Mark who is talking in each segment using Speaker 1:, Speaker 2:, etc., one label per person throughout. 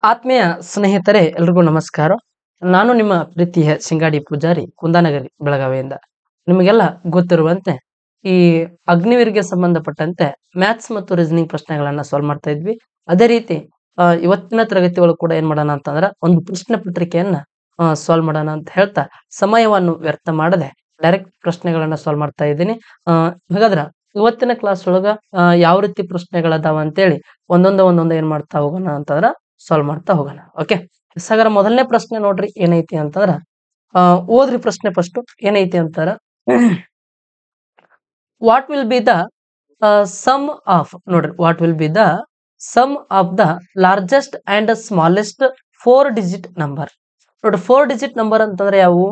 Speaker 1: ಆತ್ಮೀಯ ಸ್ನೇಹಿತರೆ ಎಲ್ರಿಗೂ ನಮಸ್ಕಾರ. ನಾನು ನಿಮ್ಮ ಪ್ರೀತಿಯ ಸಿಂಗಾಡಿ ಪೂಜಾರಿ ಕುಂದಾನಗರಿ ಬೆಳಗಾವಿಯಿಂದ. ನಿಮಗೆಲ್ಲ ಗೊತ್ತಿರುವಂತೆ ಈ ಅಗ್ನಿವೀರ್ಗೆ ಸಂಬಂಧಪಟ್ಟಂತೆ ಮ್ಯಾಥ್ಸ್ ಮತ್ತು ರೀಸನಿಂಗ್ ಪ್ರಶ್ನೆಗಳನ್ನ ಸಾಲ್ವ್ ಮಾಡ್ತಾ ಇದ್ವಿ. ಅದೇ ರೀತಿ ಇವತ್ತಿನ ತರಗತಿ ಒಳಗೆ ಕೂಡ ಏನ್ ಮಾಡೋಣ ಅಂತಂದ್ರೆ ಒಂದು ಪ್ರಶ್ನೆ ಪತ್ರಿಕೆಯನ್ನ ಸಾಲ್ವ್ ಮಾಡೋಣ ಅಂತ ಹೇಳ್ತಾ ಸಮಯವನ್ನು ವ್ಯರ್ಥ ಮಾಡದೆ ಡೈರೆಕ್ಟ್ ಪ್ರಶ್ನೆಗಳನ್ನ ಸಾಲ್ವ್ ಮಾಡ್ತಾ ಇದ್ದೀನಿ. ಹಾಗಾದ್ರೆ ಇವತ್ತಿನ ಕ್ಲಾಸ್ ಒಳಗ ಯಾವ ರೀತಿ ಪ್ರಶ್ನೆಗಳದಾವ ಅಂತೇಳಿ ಒಂದೊಂದು ಏನ್ ಮಾಡ್ತಾ ಹೋಗೋಣ ಅಂತಂದ್ರ ಸಾಲ್ವ್ ಮಾಡ್ತಾ ಹೋಗೋಣ. ಓಕೆ, ಹಾಗಾದ್ರೆ ಮೊದಲನೇ ಪ್ರಶ್ನೆ ನೋಡ್ರಿ ಏನೈತಿ ಅಂತಂದ್ರ ಓದ್ರಿ ಪ್ರಶ್ನೆ ಫಸ್ಟ್ ಏನೈತಿ ಅಂತಾರ what will be the sum of ನೋಡ್ರಿ what will be the sum of the largest and smallest 4 digit number. ನೋಡ್ರಿ 4 ಡಿಜಿಟ್ ನಂಬರ್ ಅಂತಂದ್ರೆ ಯಾವುವು?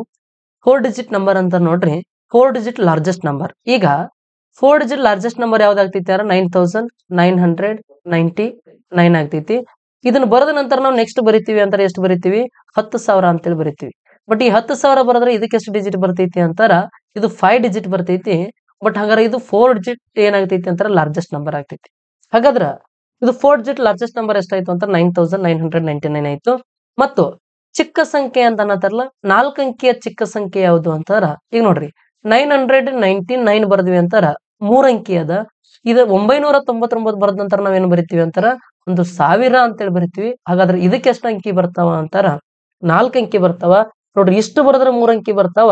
Speaker 1: 4 ಡಿಜಿಟ್ ನಂಬರ್ ಅಂತ ನೋಡ್ರಿ 4 ಡಿಜಿಟ್ ಲಾರ್ಜೆಸ್ಟ್ ನಂಬರ್. ಈಗ 4 ಡಿಜಿಟ್ ಲಾರ್ಜೆಸ್ಟ್ ನಂಬರ್ ಯಾವ್ದಾಗ್ತೈತಿ? 9999 ಆಗ್ತೈತಿ. ಇದನ್ನ ಬರೆದ ನಂತರ ನಾವು ನೆಕ್ಸ್ಟ್ ಬರಿತೀವಿ ಅಂತಾರೆ ಎಷ್ಟು ಬರಿತೀವಿ? 10,000 ಅಂತೇಳಿ ಬರಿತೀವಿ. ಬಟ್ ಈ 10,000 ಬರೆದ್ರೆ ಇದಕ್ಕೆ ಎಷ್ಟು ಡಿಜಿಟ್ ಬರ್ತೈತಿ ಅಂತಾರ? ಇದು 5 ಡಿಜಿಟ್ ಬರ್ತೈತಿ. ಬಟ್ ಹಾಗಾದ್ರೆ ಇದು 4 ಡಿಜಿಟ್ ಏನಾಗ್ತೈತಿ ಅಂತಾರ? ಲಾರ್ಜೆಸ್ಟ್ ನಂಬರ್ ಆಗ್ತೈತಿ. ಹಾಗಾದ್ರ ಇದು 4 ಡಿಜಿಟ್ ಲಾರ್ಜೆಸ್ಟ್ ನಂಬರ್ ಎಷ್ಟಾಯ್ತು ಅಂತ 9999 ಆಯ್ತು. ಮತ್ತು ಚಿಕ್ಕ ಸಂಖ್ಯೆ ಅಂತ ಅನ್ನತಾರಲ್ಲ, 4 ಅಂಕಿಯ ಚಿಕ್ಕ ಸಂಖ್ಯೆ ಯಾವುದು ಅಂತಾರ? ಈಗ ನೋಡ್ರಿ 999 ಬರ್ದ್ವಿ ಅಂತಾರ 3 ಅಂಕಿ ಅದ. ಇದು 999 ಬರೆದ ನಂತರ ನಾವೇನು ಬರಿತೀವಿ ಅಂತಾರ? 1000 ಅಂತೇಳಿ ಬರಿತೀವಿ. ಹಾಗಾದ್ರೆ ಇದಕ್ಕೆ ಎಷ್ಟು ಅಂಕಿ ಬರ್ತಾವ ಅಂತಾರ? 4 ಅಂಕಿ ಬರ್ತಾವ. ನೋಡ್ರಿ ಇಷ್ಟು ಬರದ್ರ 3 ಅಂಕಿ ಬರ್ತಾವ,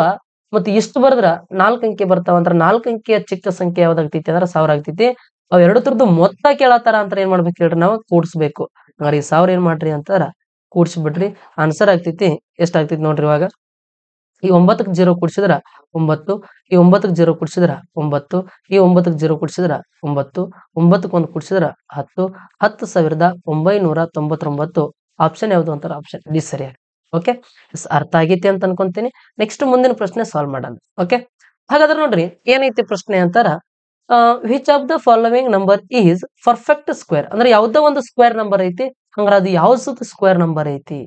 Speaker 1: ಮತ್ತೆ ಇಷ್ಟು ಬರದ್ರ 4 ಅಂಕಿ ಬರ್ತಾವ. ಅಂದ್ರ 4 ಅಂಕಿಯ ಚಿಕ್ಕ ಸಂಖ್ಯೆ ಯಾವ್ದಾಗ್ತೈತಿ ಅಂದ್ರ 1000 ಆಗ್ತೈತಿ. ಅವ್ ಎರಡು ತರದ್ದು ಮೊತ್ತ ಕೇಳತ್ತಾರ ಅಂತ ಏನ್ ಮಾಡ್ಬೇಕು ಹೇಳ್ರಿ? ನಾವು ಕೂಡ್ಸ್ಬೇಕು. ಹಂಗಾರೆ ಈ 1000 ಏನ್ ಮಾಡ್ರಿ ಅಂತಾರ? ಕೂಡ್ಸ್ಬಿಡ್ರಿ. ಆನ್ಸರ್ ಆಗ್ತೈತಿ ಎಷ್ಟಾಗ್ತೈತಿ ನೋಡ್ರಿ. ಇವಾಗ ಈ 9ಕ್ಕೆ 0 ಕೂಡ್ಸಿದ್ರ 9, ಈ 9ಕ್ಕೆ 0 ಕೂಡ್ಸಿದ್ರ 9, ಈ 9ಕ್ಕೆ 0 ಕೂಡ್ಸಿದ್ರ 9, 9ಕ್ಕೆ 1 ಕೂಡ್ಸಿದ್ರ 10, 10,999. ಆಪ್ಷನ್ ಯಾವ್ದು ಅಂತಾರ? ಆಪ್ಷನ್ ಡಿ ಸರಿಯಾಗಿ. ಓಕೆ, ಅರ್ಥ ಆಗೈತಿ ಅಂತ ಅನ್ಕೊಂತೀನಿ. ನೆಕ್ಸ್ಟ್ ಮುಂದಿನ ಪ್ರಶ್ನೆ ಸಾಲ್ವ್ ಮಾಡೋಣ. ಓಕೆ, ಹಾಗಾದ್ರೆ ನೋಡ್ರಿ ಏನೈತಿ ಪ್ರಶ್ನೆ ಅಂತಾರ which of the following number is perfect square. ಅಂದ್ರೆ ಯಾವ್ದೋ ಒಂದು ಸ್ಕ್ವೇರ್ ನಂಬರ್ ಐತಿ, ಹಂಗಾರ ಅದು ಯಾವ್ದು ಸ್ಕ್ವೇರ್ ನಂಬರ್ ಐತಿ?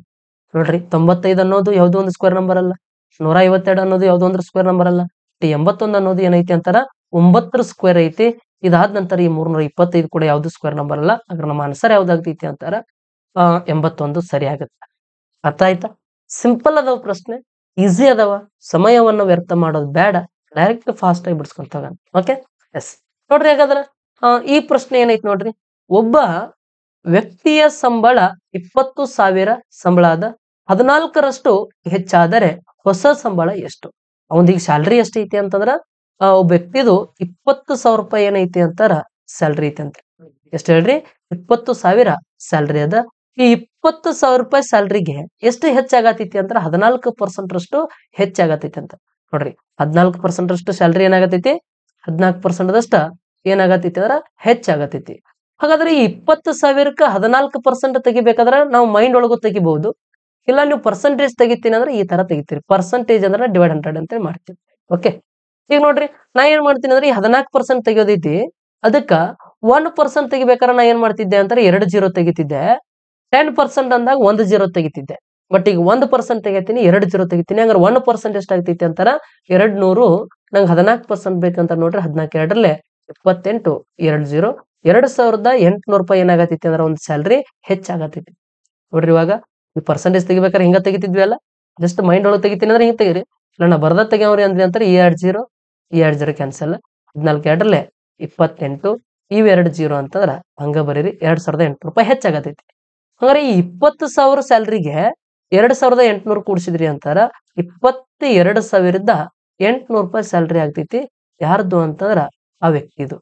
Speaker 1: ನೋಡ್ರಿ 95 ಅನ್ನೋದು ಯಾವ್ದೋ ಒಂದು ಸ್ಕ್ವೇರ್ ನಂಬರ್ ಅಲ್ಲ, 152 ಅನ್ನೋದು ಯಾವ್ದೋ ಒಂದು ಸ್ಕ್ವೇರ್ ನಂಬರ್ ಅಲ್ಲ, 81 ಅನ್ನೋದು ಏನೈತಿ ಅಂತಾರ? 9 ಸ್ಕ್ವೇರ್ ಐತಿ. ಇದಾದ ನಂತರ ಈ 325 ಕೂಡ ಯಾವ್ದು ಸ್ಕ್ವೇರ್ ನಂಬರ್ ಅಲ್ಲ. ಹಾಗಾದ್ರೆ ನಮ್ಮ ಆನ್ಸರ್ ಯಾವ್ದಾಗ್ತೈತಿ ಅಂತಾರ? 81 ಸರಿ ಆಗುತ್ತೆ. ಅರ್ಥ ಆಯ್ತಾ? ಸಿಂಪಲ್ ಅದಾವ ಪ್ರಶ್ನೆ, ಈಸಿ ಅದಾವ. ಸಮಯವನ್ನು ವ್ಯರ್ಥ ಮಾಡೋದು ಬೇಡ, ಡೈರೆಕ್ಟ್ ಫಾಸ್ಟ್ ಆಗಿ ಬಿಡ್ಸ್ಕೊಂತ ಹೋಗೋಣ. ಓಕೆ, ಎಸ್ ನೋಡ್ರಿ. ಹಾಗಾದ್ರ ಈ ಪ್ರಶ್ನೆ ಏನೈತಿ ನೋಡ್ರಿ, ಒಬ್ಬ ವ್ಯಕ್ತಿಯ ಸಂಬಳ 20,000 ಸಂಬಳ ಅದ, 14ರಷ್ಟು ಹೆಚ್ಚಾದರೆ ಹೊಸ ಸಂಬಳ ಎಷ್ಟು? ಅವನಿಗೆ ಸ್ಯಾಲ್ರಿ ಎಷ್ಟು ಐತಿ ಅಂತಂದ್ರ ಒಬ್ಬ ವ್ಯಕ್ತಿದು 20,000 ರೂಪಾಯಿ ಏನೈತಿ ಅಂತಾರ? ಸ್ಯಾಲ್ರಿ ಐತಿ ಅಂತ. ಎಷ್ಟು ಹೇಳ್ರಿ? 20,000 ಸ್ಯಾಲ್ರಿ ಅದ. ಈ 20,000 ರೂಪಾಯಿ ಸ್ಯಾಲ್ರಿಗೆ ಎಷ್ಟು ಹೆಚ್ಚಾಗತೈತಿ ಅಂದ್ರ 14% ರಷ್ಟು ಹೆಚ್ಚಾಗತೈತಿ ಅಂತ. ನೋಡ್ರಿ 14% ರಷ್ಟು ಸ್ಯಾಲ್ರಿ ಏನಾಗತೈತಿ? 14% ಏನಾಗತೈತಿ ಅಂದ್ರ ಹೆಚ್ಚಾಗತೈತಿ. ಹಾಗಾದ್ರೆ ಈ 20,000ಕ್ಕೆ 14% ತೆಗಿಬೇಕಾದ್ರೆ ನಾವು ಮೈಂಡ್ ಒಳಗೂ ತೆಗಿಬಹುದು. ಇಲ್ಲ ನೀವು ಪರ್ಸೆಂಟೇಜ್ ತೆಗಿತೀನಿ ಅಂದ್ರೆ ಈ ತರ ತೆಗಿತೀರಿ. ಪರ್ಸೆಂಟೇಜ್ ಅಂದ್ರೆ ಡಿವೈಡ್ 100 ಅಂತ ಮಾಡ್ತೀವಿ. ಓಕೆ, ಈಗ ನೋಡ್ರಿ ನಾ ಏನ್ ಮಾಡ್ತೀನಿ ಅಂದ್ರೆ ಈ 14% ತೆಗಿಯೋದೈತಿ, ಅದಕ್ಕ 1% ತೆಗಿಬೇಕಾದ್ರೆ ನಾ ಏನ್ ಮಾಡ್ತಿದ್ದೆ ಅಂತಾರೆ? 2 0 ತೆಗಿತಿದ್ದೆ. 10% ಅಂದಾಗ 1 0 ತೆಗಿತಿದ್ದೆ. ಬಟ್ ಈಗ 1% ತೆಗಿತೀನಿ, 2 0 ತೆಗಿತೀನಿ. ಹಂಗಾರೆ 1% ಎಷ್ಟಾಗ್ತೈತಿ ಅಂತಾರ? 200. ನಂಗೆ 14% ಬೇಕಂತ ನೋಡ್ರಿ 14 2ರಲ್ಲಿ 28 2 0 2,800 ರೂಪಾಯಿ ಏನಾಗತೈತಿ ಅಂದ್ರೆ ಒಂದು ಸ್ಯಾಲ್ರಿ ಹೆಚ್ಚಾಗತೈತಿ. ನೋಡ್ರಿ ಇವಾಗ ಈ ಪರ್ಸೆಂಟೇಜ್ ತೆಗಿಬೇಕಾದ್ರೆ ಹಿಂಗ ತೆಗಿತಿದ್ವಿ ಅಲ್ಲ, ಜಸ್ಟ್ ಮೈಂಡ್ ಒಳಗೆ ತೆಗಿತೀನಿ ಅಂದ್ರೆ ಹಿಂಗ ತೆಗಿರಿ. ಇಲ್ಲ ನಾ ಬರ್ದ ತೆಗಿಯವ್ರಿ ಅಂದ್ರಿ ಅಂತಾರೆ 2 0 ಕ್ಯಾನ್ಸಲ್. 14 2ರಲ್ಲಿ 28 ಇವ್ 2 0 ಅಂತಂದ್ರ ಹಂಗ ಬರೀರಿ. 2,800 ರೂಪಾಯಿ ಹೆಚ್ಚಾಗತೈತಿ. ಹಂಗಾರೆ ಈ 20,000 ಸ್ಯಾಲ್ರಿಗೆ 2,800 ಕೂಡಿಸಿದ್ರಿ ಅಂತಾರ 22,800 ರೂಪಾಯಿ ಸ್ಯಾಲ್ರಿ ಆಗ್ತೈತಿ. ಯಾರ್ದು ಅಂತಂದ್ರ ಆ ವ್ಯಕ್ತಿದು.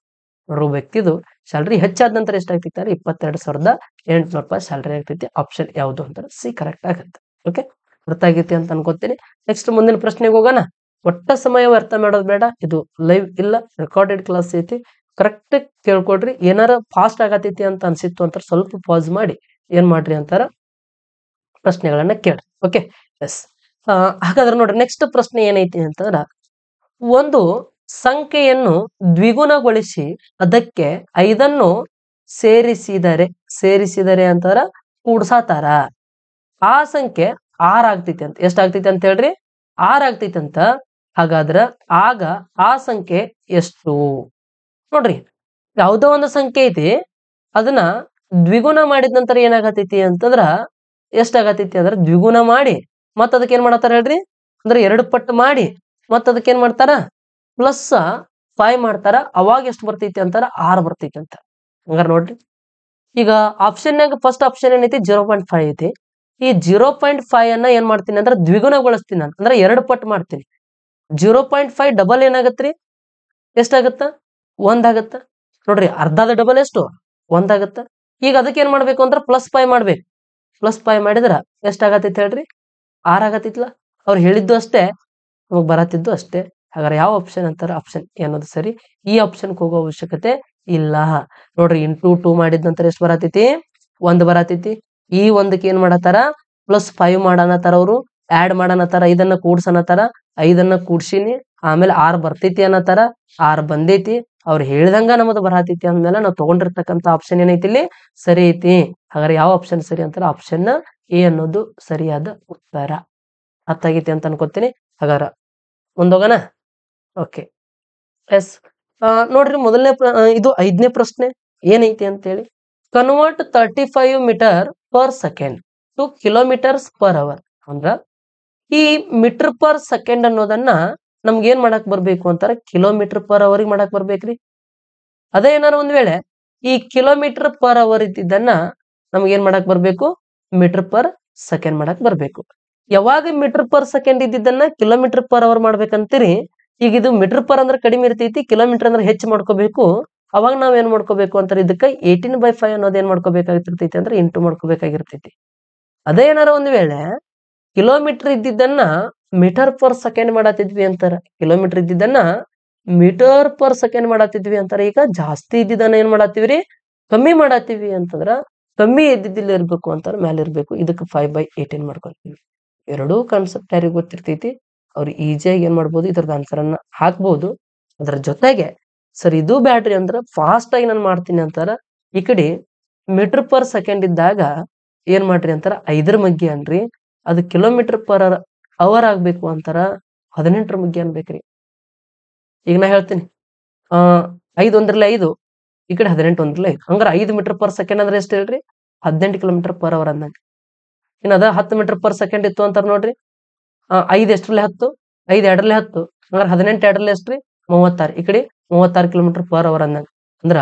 Speaker 1: ವ್ಯಕ್ತಿದು ಸ್ಯಾಲ್ರಿ ಹೆಚ್ಚಾದ ನಂತರ ಎಷ್ಟಾಗ್ತೈತಿ? 22,800 ರೂಪಾಯಿ ಸ್ಯಾಲ್ರಿ ಆಗ್ತೈತಿ. ಆಪ್ಷನ್ ಯಾವ್ದು ಅಂತಾರ? ಸಿ ಕರೆಕ್ಟ್ ಆಗುತ್ತೆ. ಓಕೆ, ಅರ್ಥ ಆಗೈತಿ ಅಂತ ಅನ್ಕೋತೀನಿ. ನೆಕ್ಸ್ಟ್ ಮುಂದಿನ ಪ್ರಶ್ನೆಗೆ ಹೋಗೋಣ. ಒಟ್ಟ ಸಮಯ ವ್ಯರ್ಥ ಮಾಡೋದು ಬೇಡ. ಇದು ಲೈವ್ ಇಲ್ಲ, ರೆಕಾರ್ಡೆಡ್ ಕ್ಲಾಸ್ ಐತಿ. ಕರೆಕ್ಟ್ ಕೇಳ್ಕೊಡ್ರಿ. ಏನಾರ ಫಾಸ್ಟ್ ಆಗತೈತಿ ಅಂತ ಅನ್ಸಿತ್ತು ಅಂತ ಸ್ವಲ್ಪ ಪಾಸ್ ಮಾಡಿ ಏನ್ ಮಾಡ್ರಿ ಅಂತಾರ? ಪ್ರಶ್ನೆಗಳನ್ನ ಕೇಳ್ರಿ. Okay, yes. ಹಾಗಾದ್ರೆ ನೋಡ್ರಿ ನೆಕ್ಸ್ಟ್ ಪ್ರಶ್ನೆ ಏನೈತಿ ಅಂತಂದ್ರ ಒಂದು ಸಂಖ್ಯೆಯನ್ನು ದ್ವಿಗುಣಗೊಳಿಸಿ ಅದಕ್ಕೆ 5 ಸೇರಿಸಿದರೆ ಅಂತಾರ ಕೂಡ್ಸಾತಾರ. ಆ ಸಂಖ್ಯೆ 6 ಆಗ್ತೈತಿ ಅಂತ. ಎಷ್ಟಾಗ್ತೈತಿ ಅಂತ ಹೇಳ್ರಿ? 6 ಆಗ್ತೈತಿ ಅಂತ. ಹಾಗಾದ್ರ ಆಗ ಆ ಸಂಖ್ಯೆ ಎಷ್ಟು? ನೋಡ್ರಿ ಯಾವ್ದೋ ಒಂದು ಸಂಖ್ಯೆ ಐತಿ, ಅದನ್ನ ದ್ವಿಗುಣ ಮಾಡಿದ ನಂತರ ಏನಾಗತೈತಿ ಅಂತಂದ್ರ ಎಷ್ಟಾಗತೈತಿ ಅಂದ್ರೆ ದ್ವಿಗುಣ ಮಾಡಿ ಮತ್ತ ಅದಕ್ಕೆ ಏನ್ ಮಾಡ್ತಾರ ಹೇಳ್ರಿ ಅಂದ್ರೆ 2 ಪಟ್ಟು ಮಾಡಿ ಮತ್ತ ಅದಕ್ಕೆ ಏನ್ ಮಾಡ್ತಾರ ಪ್ಲಸ್ 5 ಮಾಡ್ತಾರ. ಅವಾಗ ಎಷ್ಟು ಬರ್ತೈತಿ ಅಂತಾರ 6 ಬರ್ತೈತಿ ಅಂತ. ಹಂಗಾರ ನೋಡ್ರಿ ಈಗ ಆಪ್ಷನ್ಯಾಗ ಫಸ್ಟ್ ಆಪ್ಷನ್ ಏನೈತಿ 0.5 ಐತಿ. ಈ 0.5 ಅನ್ನ ಏನ್ ಮಾಡ್ತೀನಿ ಅಂದ್ರೆ ದ್ವಿಗುಣಗೊಳಿಸ್ತೀನಿ ನಾನು ಅಂದ್ರೆ 2 ಪಟ್ಟು ಮಾಡ್ತೀನಿ. 0.5 ಡಬಲ್ ಏನಾಗತ್ರಿ ಎಷ್ಟಾಗತ್ತ 1 ಆಗತ್ತ ನೋಡ್ರಿ. ಅರ್ಧದ ಡಬಲ್ ಎಷ್ಟು 1 ಆಗತ್ತ. ಈಗ ಅದಕ್ಕೆ ಏನ್ ಮಾಡ್ಬೇಕು ಅಂದ್ರೆ +5 ಮಾಡ್ಬೇಕು. +5 ಮಾಡಿದ್ರ ಎಷ್ಟಾಗತೈತಿ ಹೇಳ್ರಿ 6 ಆಗತ್ತಿತ್ಲ. ಅವ್ರು ಹೇಳಿದ್ದು ಅಷ್ಟೇ ನಮಗ್ ಬರತ್ತಿದ್ದು ಅಷ್ಟೇ. ಹಾಗಾದ್ರೆ ಯಾವ ಆಪ್ಷನ್ ಅಂತಾರ ಆಪ್ಷನ್ ಎ ಅನ್ನೋದು ಸರಿ. ಈ ಆಪ್ಷನ್ಗೆ ಹೋಗೋ ಅವಶ್ಯಕತೆ ಇಲ್ಲ ನೋಡ್ರಿ. ಇಂಟು 2 ಮಾಡಿದ ನಂತರ ಎಷ್ಟು ಬರತೈತಿ 1 ಬರತೈತಿ. ಈ ಒಂದಕ್ಕೆ ಏನ್ ಮಾಡತ್ತಾರ +5 ಮಾಡನತ್ತಾರ ಅವರು ಆಡ್ ಮಾಡನತ್ತಾರ. 5ಅನ್ನ ಕೂಡ್ಸನತ್ತಾರ 5ಅನ್ನ ಕೂಡ್ಸಿನಿ ಆಮೇಲೆ 6 ಬರ್ತೈತಿ ಅನ್ನತ್ತಾರ 6 ಬಂದೈತಿ. ಅವ್ರು ಹೇಳ್ದಂಗ ನಮ್ಮದು ಬರತೈತಿ ಅಂದ್ಮೇಲೆ ನಾವು ತಗೊಂಡಿರ್ತಕ್ಕಂಥ ಆಪ್ಷನ್ ಏನೈತಿ ಇಲ್ಲಿ ಸರಿ ಐತಿ. ಹಾಗಾದ್ರೆ ಯಾವ ಆಪ್ಷನ್ ಸರಿ ಅಂತಾರ ಆಪ್ಷನ್ ಎ ಅನ್ನೋದು ಸರಿಯಾದ ಉತ್ತರ. ಅರ್ಥ ಆಗೈತಿ ಅಂತ ಅನ್ಕೋತೀನಿ. ಹಾಗಾರ ಮುಂದೋಗೋಣ. ಓಕೆ ಎಸ್ ನೋಡ್ರಿ ಮೊದಲನೇ ಇದು 5ನೇ ಪ್ರಶ್ನೆ ಏನೈತಿ ಅಂತೇಳಿ. Convert 35 metre per second to kilometres per hour. ಅಂದ್ರ ಈ ಮೀಟರ್ ಪರ್ ಸೆಕೆಂಡ್ ಅನ್ನೋದನ್ನ ನಮ್ಗೆ ಏನ್ ಮಾಡಕ್ ಬರ್ಬೇಕು ಅಂತಾರ ಕಿಲೋಮೀಟರ್ ಪರ್ ಅವರ್ ಮಾಡಕ್ ಬರ್ಬೇಕ್ರಿ. ಅದೇ ಏನಾರ ಒಂದ್ ವೇಳೆ ಈ ಕಿಲೋಮೀಟರ್ ಪರ್ ಅವರ್ ಇದ್ದಿದ್ದನ್ನ ನಮ್ಗೆ ಏನ್ ಮಾಡಕ್ ಬರ್ಬೇಕು ಮೀಟರ್ ಪರ್ ಸೆಕೆಂಡ್ ಮಾಡಕ್ ಬರ್ಬೇಕು. ಯಾವಾಗ ಮೀಟರ್ ಪರ್ ಸೆಕೆಂಡ್ ಇದ್ದಿದ್ದನ್ನ ಕಿಲೋಮೀಟರ್ ಪರ್ ಅವರ್ ಮಾಡ್ಬೇಕಂತೀರಿ. ಈಗ ಇದು ಮೀಟರ್ ಪರ್ ಅಂದ್ರೆ ಕಡಿಮೆ ಇರ್ತೈತಿ, ಕಿಲೋಮೀಟರ್ ಅಂದ್ರೆ ಹೆಚ್ಚು ಮಾಡ್ಕೋಬೇಕು. ಅವಾಗ ನಾವ್ ಏನ್ ಮಾಡ್ಕೋಬೇಕು ಅಂತಾರೆ ಇದಕ್ಕ 18/5 ಅನ್ನೋದು ಏನ್ ಮಾಡ್ಕೋಬೇಕಾಗಿರ್ತೈತಿ ಅಂದ್ರೆ ಇಂಟು ಮಾಡ್ಕೋಬೇಕಾಗಿರ್ತೈತಿ. ಅದೇ ಏನಾರ ಒಂದ್ ವೇಳೆ ಕಿಲೋಮೀಟರ್ ಇದ್ದಿದ್ದನ್ನ ಮೀಟರ್ ಪರ್ ಸೆಕೆಂಡ್ ಮಾಡತ್ತಿದ್ವಿ ಅಂತಾರ. ಕಿಲೋಮೀಟರ್ ಇದ್ದಿದ್ದನ್ನ ಮೀಟರ್ ಪರ್ ಸೆಕೆಂಡ್ ಮಾಡತ್ತಿದ್ವಿ ಅಂತಾರ. ಈಗ ಜಾಸ್ತಿ ಇದ್ದಿದ್ದನ್ನ ಏನ್ ಮಾಡತ್ತೀವ್ರಿ ಕಮ್ಮಿ ಮಾಡತ್ತೀವಿ ಅಂತಂದ್ರ ಕಮ್ಮಿ ಇದ್ದಿದ್ದಿಲ್ಲ ಇರ್ಬೇಕು ಅಂತಾರ ಮ್ಯಾಲ ಇರ್ಬೇಕು. ಇದಕ್ಕೆ 5/18 ಮಾಡ್ಕೊತೀವಿ. ಎರಡೂ ಕಾನ್ಸೆಪ್ಟ್ ಯಾರಿಗೆ ಗೊತ್ತಿರ್ತೈತಿ ಅವ್ರು ಈಸಿಯಾಗಿ ಏನ್ ಮಾಡ್ಬೋದು ಇದ್ರದ್ದು ಆನ್ಸರ್ ಅನ್ನ ಹಾಕ್ಬಹುದು. ಅದ್ರ ಜೊತೆಗೆ ಸರ್ ಇದು ಬ್ಯಾಟ್ರಿ ಅಂದ್ರ ಫಾಸ್ಟ್ ಆಗಿ ನಾನು ಮಾಡ್ತೀನಿ ಅಂತಾರ. ಈ ಕಡೆ ಮೀಟರ್ ಪರ್ ಸೆಕೆಂಡ್ ಇದ್ದಾಗ ಏನ್ ಮಾಡ್ರಿ ಅಂತಾರ 5ರ ಮಗ್ಗೆ ಅನ್ರಿ. ಅದು ಕಿಲೋಮೀಟರ್ ಪರ್ ಅವರ್ ಆಗ್ಬೇಕು ಅಂತಾರ 18ರ ಮಗ್ಗೆ ಅನ್ಬೇಕ್ರಿ. ಈಗ ನಾ ಹೇಳ್ತೀನಿ 5 ಒಂದ್ರಲ್ಲೇ 5 ಈ ಕಡೆ 18 ಒಂದ್ರಲ್ಲೇ 5 ಹಂಗಾರ 5 ಮೀಟರ್ ಪರ್ ಸೆಕೆಂಡ್ ಅಂದ್ರೆ ಎಷ್ಟು ಹೇಳ್ರಿ 18 ಕಿಲೋಮೀಟರ್ ಪರ್ ಅವರ್ ಅಂದಂಗ. ಇನ್ನ 10 ಮೀಟರ್ ಪರ್ ಸೆಕೆಂಡ್ ಇತ್ತು ಅಂತಾರ ನೋಡ್ರಿ. 5 ಎಷ್ಟ್ರಲ್ಲೇ 10 5 2ರಲ್ಲಿ 10 ಹಂಗಾರ 18 2ರಲ್ಲಿ ಎಷ್ಟ್ರಿ 36 ಈ ಕಡೆ 36 ಕಿಲೋಮೀಟರ್ ಪರ್ ಅವರ್ ಅಂದಂಗ. ಅಂದ್ರ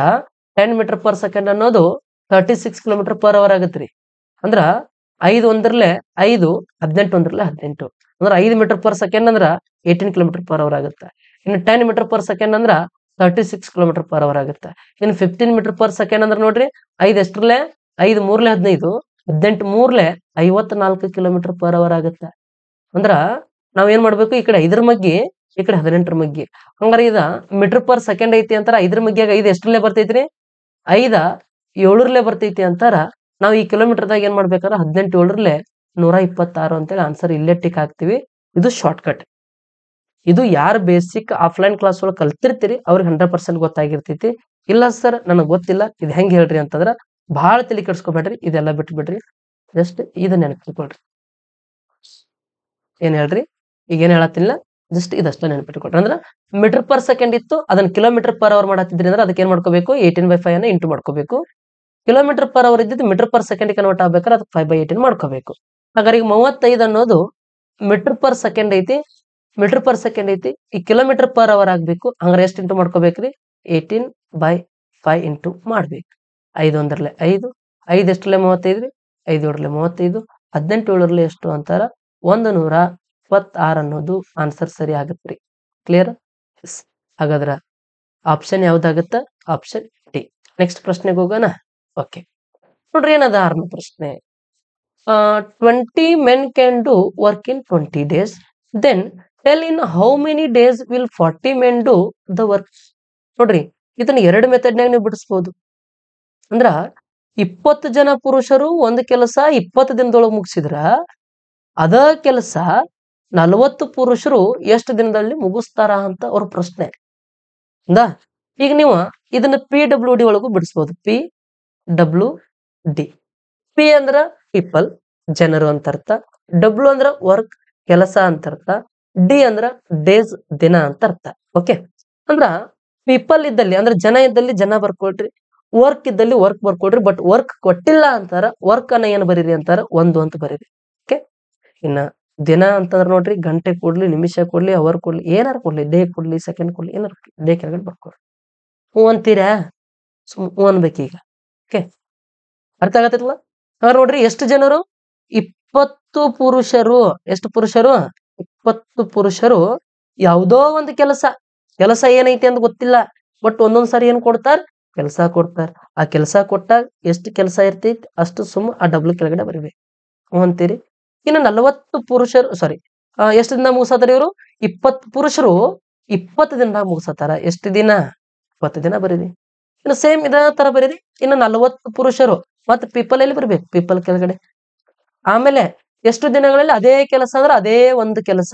Speaker 1: 10 ಮೀಟರ್ ಪರ್ ಸೆಕೆಂಡ್ ಅನ್ನೋದು 36 ಕಿಲೋಮೀಟರ್ ಪರ್ ಅವರ್ ಆಗತ್ರಿ. ಅಂದ್ರ 5 ಒಂದ್ರಲ್ಲೇ 5 18 ಒಂದ್ರಲ್ಲೇ 18 ಅಂದ್ರ 5 ಮೀಟರ್ ಪರ್ ಸೆಕೆಂಡ್ ಅಂದ್ರ 18 ಕಿಲೋಮೀಟರ್ ಪರ್ ಅವರ್ ಆಗುತ್ತೆ. ಇನ್ನು 10 ಮೀಟರ್ ಪರ್ ಸೆಕೆಂಡ್ ಅಂದ್ರ 36 ಕಿಲೋಮೀಟರ್ ಪರ್ ಅವರ್ ಆಗುತ್ತೆ. ಇನ್ನು 15 ಮೀಟರ್ ಪರ್ ಸೆಕೆಂಡ್ ಅಂದ್ರೆ ನೋಡ್ರಿ 5 ಎಷ್ಟ್ರಲ್ಲೇ 5 3ಲೆ 15 18 3ಲೆ 54 ಕಿಲೋಮೀಟರ್ ಪರ್ ಅವರ್ ಆಗುತ್ತೆ. ಅಂದ್ರ ನಾವ್ ಏನ್ ಮಾಡ್ಬೇಕು ಈ ಕಡೆ 5ರ ಮಗ್ಗಿ ಈ ಕಡೆ 18ರ ಮಗ್ಗಿ. ಹಂಗಾರ ಇದ ಮೀಟರ್ ಪರ್ ಸೆಕೆಂಡ್ ಐತಿ ಅಂತಾರ 5ರ ಮಗ್ಗಿಯಾಗ 5 ಎಷ್ಟ್ರಲ್ಲೇ ಬರ್ತೈತ್ರಿ 5 7ರಲ್ಲೇ ಬರ್ತೈತಿ ಅಂತಾರ. ನಾವು ಈ ಕಿಲೋಮೀಟರ್ದಾಗ ಏನ್ ಮಾಡ್ಬೇಕಾರ 18 7ರಲ್ಲೇ 126 ಅಂತೇಳಿ ಆನ್ಸರ್ ಇಲ್ಲೇ ಟಿಕ್ ಹಾಕ್ತಿವಿ. ಇದು ಶಾರ್ಟ್ ಕಟ್. ಇದು ಯಾರು ಬೇಸಿಕ್ ಆಫ್ಲೈನ್ ಕ್ಲಾಸ್ ಒಳಗೆ ಕಲ್ತಿರ್ತೀರಿ ಅವ್ರಿಗೆ 100% ಗೊತ್ತಾಗಿರ್ತೈತಿ. ಇಲ್ಲ ಸರ್ ನನಗ್ ಗೊತ್ತಿಲ್ಲ ಇದು ಹೆಂಗ್ ಹೇಳ್ರಿ ಅಂತಂದ್ರ ಬಹಳ ತಲೆ ಕೆಡ್ಸ್ಕೊಬೇಡ್ರಿ, ಇದೆಲ್ಲ ಬಿಟ್ಬಿಡ್ರಿ. ಜಸ್ಟ್ ಇದನ್ನ ನೆನಪಿಟ್ಕೊಳ್ರಿ. ಏನ್ ಹೇಳ್ರಿ ಈಗ ಏನ್ ಹೇಳತ್ತಿಲ್ಲ ಜಸ್ಟ್ ಇದಷ್ಟ ನೆನಪಿಟ್ಕೊಳ್ರಿ. ಅಂದ್ರ ಮೀಟರ್ ಪರ್ ಸೆಕೆಂಡ್ ಇತ್ತು ಅದನ್ನ ಕಿಲೋಮೀಟರ್ ಪರ್ ಅವರ್ ಮಾಡತ್ತಿದ್ರಿ ಅಂದ್ರೆ ಅದಕ್ಕೆ ಏನ್ ಮಾಡ್ಕೋಬೇಕು 18/5 ಅನ್ನ ಇಂಟು ಮಾಡ್ಕೋಬೇಕು. ಕಿಲೋಮೀಟರ್ ಪರ್ ಅವರ್ ಇದ್ದಿದ್ದು ಮೀಟರ್ ಪರ್ ಸೆಕೆಂಡ್ ಕನ್ವರ್ಟ್ ಆಗ್ಬೇಕಾದ್ರೆ ಅದಕ್ಕೆ 5/18 ಮಾಡ್ಕೋಬೇಕು. ಹಾಗಾದ್ರೆ ಈಗ 35 ಅನ್ನೋದು ಮೀಟರ್ ಪರ್ ಸೆಕೆಂಡ್ ಐತಿ, ಮೀಟರ್ ಪರ್ ಸೆಕೆಂಡ್ ಐತಿ. ಈ ಕಿಲೋಮೀಟರ್ ಪರ್ ಅವರ್ ಆಗ್ಬೇಕು. ಹಂಗಾರೆ ಎಷ್ಟು ಇಂಟು ಮಾಡ್ಕೋಬೇಕ್ರಿ 18/5 ಇಂಟು ಮಾಡ್ಬೇಕು. 5 ಒಂದ್ರಲ್ಲೇ 5 5 ಎಷ್ಟರಲ್ಲೇ 35 ರೀ 5 7ರಲ್ಲೇ 35 18 7ರಲ್ಲೇ ಎಷ್ಟು ಅಂತಾರ 126 ಅನ್ನೋದು ಆನ್ಸರ್ ಸರಿ ಆಗತ್ರಿ. ಕ್ಲಿಯರ್? ಎಸ್. ಹಾಗಾದ್ರ ಆಪ್ಷನ್ ಯಾವ್ದಾಗತ್ತ ಆಪ್ಷನ್ ಡಿ. ನೆಕ್ಸ್ಟ್ ಪ್ರಶ್ನೆಗೆ ಹೋಗೋಣ. ಓಕೆ ನೋಡ್ರಿ ಏನದ 6ನೇ ಪ್ರಶ್ನೆ. 20 men can do work in 20 days. Then tell in how many days will 40 men do the work. ನೋಡ್ರಿ ಇದನ್ನ 2 ಮೆಥಡ್ನಾಗ ನೀವು ಬಿಡಿಸ್ಬೋದು. ಅಂದ್ರ 20 ಜನ ಪುರುಷರು ಒಂದು ಕೆಲಸ 20 ದಿನದೊಳಗೆ ಮುಗಿಸಿದ್ರ ಅದ ಕೆಲಸ 40 ಪುರುಷರು ಎಷ್ಟು ದಿನದಲ್ಲಿ ಮುಗಿಸ್ತಾರ ಅಂತ ಅವ್ರ ಪ್ರಶ್ನೆ. ಈಗ ನೀವು ಇದನ್ನ PWD ಒಳಗೂ ಬಿಡಿಸ್ಬೋದು. PWD. ಪಿ ಅಂದ್ರ ಪೀಪಲ್ ಜನರು ಅಂತ ಅರ್ಥ, ಡಬ್ಲ್ಯೂ ಅಂದ್ರ ವರ್ಕ್ ಕೆಲಸ ಅಂತ ಅರ್ಥ, ಡಿ ಅಂದ್ರ ಡೇಸ್ ದಿನ ಅಂತ ಅರ್ಥ. ಓಕೆ ಅಂದ್ರ ಪೀಪಲ್ ಇದ್ದಲ್ಲಿ ಅಂದ್ರೆ ಜನ ಇದ್ದಲ್ಲಿ ಜನ ಬರ್ಕೊಳ್ರಿ, ವರ್ಕ್ ಇದ್ದಲ್ಲಿ ವರ್ಕ್ ಬರ್ಕೊಡ್ರಿ, ಬಟ್ ವರ್ಕ್ ಕೊಟ್ಟಿಲ್ಲ ಅಂತಾರ ವರ್ಕ್ ಅನ್ನ ಏನ್ ಬರೀರಿ ಅಂತಾರ 1 ಅಂತ ಬರೀರಿ. ಓಕೆ, ಇನ್ನ ದಿನ ಅಂತಂದ್ರ ನೋಡ್ರಿ ಗಂಟೆ ಕೊಡ್ಲಿ, ನಿಮಿಷ ಕೊಡ್ಲಿ, ಅವರ್ ಕೊಡ್ಲಿ, ಏನಾರ ಕೊಡ್ಲಿ, ಡೇ ಕೊಡ್ಲಿ, ಸೆಕೆಂಡ್ ಕೊಡ್ಲಿ, ಏನಾರ ಡೇ ಕೆಳಗಡೆ ಬರ್ಕೊಡ್ರಿ. ಹ್ಞೂ ಅಂತೀರಾ? ಹ್ಞೂ ಅನ್ಬೇಕೀಗ. ಓಕೆ, ಅರ್ಥ ಆಗತ್ತಲ್ಲ? ಹಾಗಾದ್ರೆ ನೋಡ್ರಿ ಎಷ್ಟು ಜನರು? 20 ಪುರುಷರು. ಎಷ್ಟು ಪುರುಷರು? 20 ಪುರುಷರು ಯಾವುದೋ ಒಂದು ಕೆಲಸ ಏನೈತಿ ಅಂತ ಗೊತ್ತಿಲ್ಲ, ಬಟ್ ಒಂದೊಂದ್ ಸಾರಿ ಏನ್ ಕೊಡ್ತಾರ? ಕೆಲಸ ಕೊಡ್ತಾರ. ಆ ಕೆಲಸ ಕೊಟ್ಟಾಗ ಎಷ್ಟು ಕೆಲಸ ಇರ್ತೈತಿ ಅಷ್ಟು ಸುಮ್ಮ ಆ ಡಬ್ಲ್ ಕೆಳಗಡೆ ಬರಿಬೇಕು. ಹ್ಞೂ ಅಂತೀರಿ? ಇನ್ನು 40 ಪುರುಷರು, ಸಾರಿ, ಎಷ್ಟು ದಿನ ಮುಗಿಸತಾರ ಇವರು? 20 ಪುರುಷರು 20 ದಿನದಾಗ ಮುಗಿಸತಾರ. ಎಷ್ಟು ದಿನ? 20 ದಿನ ಬರೀರಿ. ಇನ್ನು ಸೇಮ್ ಇದೇ ತರ ಬರೀರಿ. ಇನ್ನು 40 ಪುರುಷರು, ಮತ್ತೆ ಪೀಪಲ್ ಎಲ್ಲಿ ಬರ್ಬೇಕು? ಪೀಪಲ್ ಕೆಳಗಡೆ. ಆಮೇಲೆ ಎಷ್ಟು ದಿನಗಳಲ್ಲಿ ಅದೇ ಕೆಲಸ ಅಂದ್ರೆ ಅದೇ ಒಂದು ಕೆಲಸ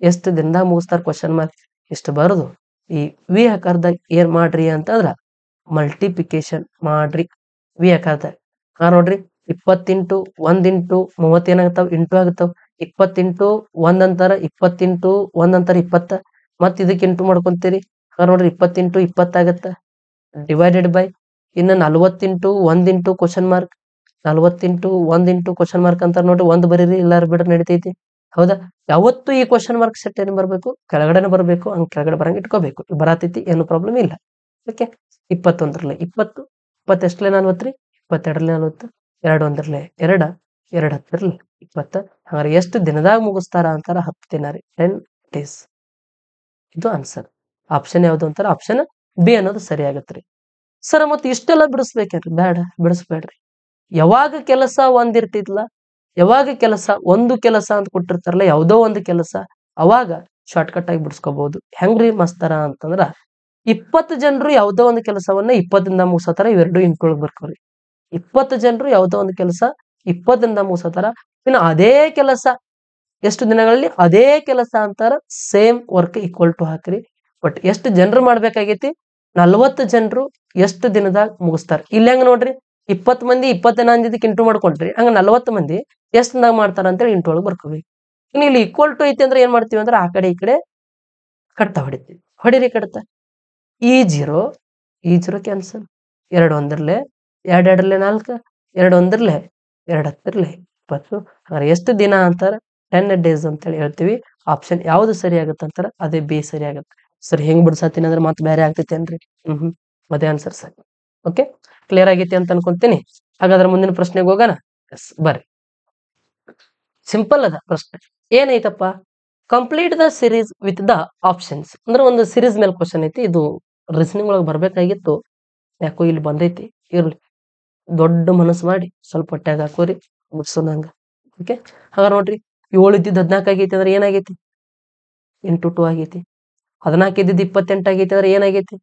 Speaker 1: ಎಷ್ಟು ದಿನದಾಗ ಮುಗಿಸ್ತಾರ? Question mark. ಇಷ್ಟು ಬರೋದು ಈ ವಿ ಆಕಾರದಾಗ ಏನ್ ಮಾಡ್ರಿ ಅಂತಂದ್ರ ಮಲ್ಟಿಪ್ಲಿಕೇಶನ್ ಮಾಡ್ರಿ ವಿ ಆಕಾರದಾಗ. ನೋಡ್ರಿ 20 ಇಂಟು 1 ಇಂಟು 30 ಏನಾಗತ್ತಾವ? ಇಂಟು ಆಗತ್ತಾವ. 20 ಇಂಟು 1 ಅಂತಾರ 20 ಇಂಟು 1 ಅಂತಾರ 20. ಮತ್ ಇದಕ್ಕೆ ಇಂಟು ಮಾಡ್ಕೊಂತೀರಿ. ನೋಡ್ರಿ 20 ಇಂಟು 20 ಆಗತ್ತ, ಡಿವೈಡೆಡ್ ಬೈ ಇನ್ನು 40 into 1 into question mark. 40 into 1 into question mark ಅಂತ ನೋಡ್ರಿ 1 ಬರೀರಿ, ಎಲ್ಲಾರು ಬಿಡ್ರಿ ನಡಿತೈತಿ. ಹೌದಾ? ಯಾವತ್ತು ಈ ಕ್ವಶನ್ ಮಾರ್ಕ್ ಸೆಟ್ ಏನ್ ಬರ್ಬೇಕು? ಕೆಳಗಡೆನೆ ಬರ್ಬೇಕು. ಹಂಗ್ ಕೆಳಗಡೆ ಬರಂಗ್ ಇಟ್ಕೋಬೇಕು. ಬರತೈತಿ, ಏನು ಪ್ರಾಬ್ಲಮ್ ಇಲ್ಲ. ಓಕೆ, 21 20, 20 ಎಷ್ಟಲೆ 40? 22 40, 2 1 2, 2 10 20. ಹಾಗಾದ್ರೆ ಎಷ್ಟು ದಿನದಾಗ ಮುಗಿಸ್ತಾರ ಅಂತಾರ? 10 ದಿನ ರೀ, 10 days. ಇದು ಆನ್ಸರ್. ಆಪ್ಷನ್ ಯಾವ್ದು ಅಂತಾರ? ಆಪ್ಷನ್ ಬಿ ಅನ್ನೋದು ಸರಿ ಆಗತ್ರಿ. ಸರ್ ಮತ್ತೆ ಇಷ್ಟೆಲ್ಲ ಬಿಡಿಸ್ಬೇಕೇನ್ರಿ? ಬೇಡ, ಬಿಡಿಸ್ಬೇಡ್ರಿ. ಯಾವಾಗ ಕೆಲಸ ಒಂದಿರ್ತಿದ್ಲ, ಯಾವಾಗ ಕೆಲಸ ಒಂದು ಕೆಲಸ ಅಂತ ಕೊಟ್ಟಿರ್ತಾರಲ್ಲ, ಯಾವುದೋ ಒಂದು ಕೆಲಸ, ಅವಾಗ ಶಾರ್ಟ್ ಕಟ್ ಆಗಿ ಬಿಡಿಸ್ಕೋಬಹುದು. ಹೆಂಗ್ರಿ ಮಸ್ತರ ಅಂತಂದ್ರ 20 ಜನರು ಯಾವುದೋ ಒಂದು ಕೆಲಸವನ್ನ 20 ದಿನದಾಗ ಮುಗಿಸತಾರ. ಇವೆರಡು ಇಂಟೊಳಗ್ ಬರ್ಕೋರಿ. 20 ಜನರು ಯಾವುದೋ ಒಂದು ಕೆಲಸ 20 ದಿನದಾಗ ಮುಗಿಸತಾರ. ಇನ್ನು ಅದೇ ಕೆಲಸ ಎಷ್ಟು ದಿನಗಳಲ್ಲಿ? ಅದೇ ಕೆಲಸ ಅಂತಾರ. ಸೇಮ್ ವರ್ಕ್ ಈಕ್ವಲ್ ಟು ಹಾಕ್ರಿ. ಬಟ್ ಎಷ್ಟು ಜನರು ಮಾಡ್ಬೇಕಾಗೈತಿ? 40 ಜನರು ಎಷ್ಟು ದಿನದಾಗ ಮುಗಿಸ್ತಾರ. ಇಲ್ಲಿ ಹೆಂಗ್ ನೋಡ್ರಿ, 20 ಮಂದಿ 20 ದಿನ ಅಂದಿದ್ದಕ್ಕೆ ಇಂಟು ಮಾಡ್ಕೊಂಡ್ರಿ. ಹಂಗ 40 ಮಂದಿ ಎಷ್ಟು ದಿನದಾಗ ಮಾಡ್ತಾರ ಅಂತೇಳಿ ಇಂಟೊಳಗ್ ಬರ್ಕೋಬೇಕು. ಇನ್ನು ಇಲ್ಲಿ ಈಕ್ವಲ್ ಟು ಐತಿ ಅಂದ್ರೆ ಏನ್ ಮಾಡ್ತೀವಿ ಅಂದ್ರೆ ಆ ಕಡೆ ಈ ಕಡೆ ಕಡ್ತ ಹೊಡಿತೀವಿ. ಹೊಡಿರಿ ಕಡ್ತ. ಈ ಜೀರೋ ಕ್ಯಾನ್ಸಲ್. 2 1 2 2 4, 2 1 2 10 20. ಹಾಗಾದ್ರೆ ಎಷ್ಟು ದಿನ ಅಂತಾರ? 10 days ಅಂತೇಳಿ ಹೇಳ್ತೀವಿ. ಆಪ್ಷನ್ ಯಾವ್ದು ಸರಿ ಆಗತ್ತೆ ಅಂತಾರ? ಅದೇ ಬಿ ಸರಿ ಆಗತ್ತೆ. ಸರ್ ಹೆಂಗ್ ಬಿಡ್ಸತ್ತೀನಿ ಅಂದ್ರೆ ಮತ್ತೆ ಬೇರೆ ಆಗ್ತೈತೇನ್ರಿ? ಅದೇ ಆನ್ಸರ್ ಸರ್. ಓಕೆ, ಕ್ಲಿಯರ್ ಆಗೈತಿ ಅಂತ ಅನ್ಕೊಂತೀನಿ. ಹಾಗಾದ್ರೆ ಮುಂದಿನ ಪ್ರಶ್ನೆಗೆ ಹೋಗೋಣ. ಎಸ್, ಬರ್ರಿ. ಸಿಂಪಲ್ ಅದ ಪ್ರಶ್ನೆ. ಏನೈತಪ್ಪ? Complete the series with the options. ಅಂದ್ರೆ ಒಂದು ಸಿರೀಸ್ ಮೇಲೆ ಕ್ವಶನ್ ಐತಿ. ಇದು ರೀಸನಿಂಗ್ ಒಳಗೆ ಬರ್ಬೇಕಾಗಿತ್ತು, ಯಾಕೋ ಇಲ್ಲಿ ಬಂದೈತಿ. ಇರ್ಲಿ, ದೊಡ್ಡ ಮನಸ್ಸು ಮಾಡಿ ಸ್ವಲ್ಪ ಹೊಟ್ಯಾಗ ಹಾಕೋರಿ, ಮುಗಿಸೋಣಂಗ. ಓಕೆ, ಹಾಗಾದ್ರೆ ನೋಡ್ರಿ 7 ಇದ್ದಿದ್ದು 14 ಆಗೈತಿ ಅಂದ್ರೆ ಏನಾಗೈತಿ? ಇಂಟು 2 ಆಗೈತಿ. 14 ಇದ್ದಿದ್ದು 28 ಆಗೈತಿ ಅಂದ್ರೆ ಏನಾಗೈತಿ?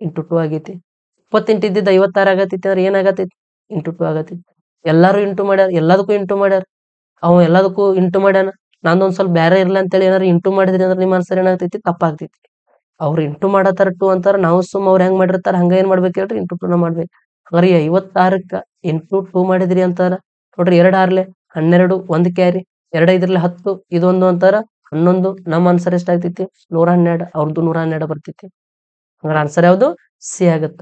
Speaker 1: ಇಂಟು 2 ಆಗೈತಿ. 28 ಇದ್ದಿದ್ದು 56 ಆಗತೈತಿ ಅಂದ್ರೆ ಏನಾಗತೈತಿ? ಇಂಟು 2 ಆಗತೈತಿ. ಎಲ್ಲಾರು ಇಂಟು ಮಾಡ್ಯಾರ, ಎಲ್ಲದಕ್ಕೂ ಇಂಟು ಮಾಡ್ಯಾರ. ಅವ ಎಲ್ಲದಕ್ಕೂ ಇಂಟು ಮಾಡ್ಯಾನ. ನಂದೊಂದ್ ಸ್ವಲ್ಪ ಬೇರೆ ಇರ್ಲಿ ಅಂತೇಳಿ ಏನಾರು ಇಂಟು ಮಾಡಿದ್ರಿ ಅಂದ್ರೆ ನಿಮ್ಮ ಆನ್ಸರ್ ಏನಾಗ್ತೈತಿ? ತಪ್ಪಾಗ್ತೈತಿ. ಅವ್ರು ಇಂಟು ಮಾಡತ್ತಾರ 2 ಅಂತಾರ, ನಾವು ಸುಮ್ಮ ಅವ್ರು ಹೆಂಗ್ ಮಾಡಿರ್ತಾರ ಹಂಗ ಏನ್ ಮಾಡ್ಬೇಕು ಹೇಳ್ರಿ? ಇಂಟು 2 ಮಾಡ್ಬೇಕು. ಹಾಗಾದ್ರೆ 56ಕ್ಕ ಇಂಟು 2 ಮಾಡಿದ್ರಿ ಅಂತಾರ. ನೋಡ್ರಿ 2 6 12, 1 ಕ್ಯಾರಿ, 2 5 10, ಇದೊಂದು ಅಂತಾರ 11. ನಮ್ಮ ಆನ್ಸರ್ ಎಷ್ಟಾಗ್ತೈತಿ? 112. ಅವ್ರದ್ದು 112 ಬರ್ತೈತಿ. ಹಂಗಾರೆ ಆನ್ಸರ್ ಯಾವ್ದು? ಸಿ ಆಗತ್ತ.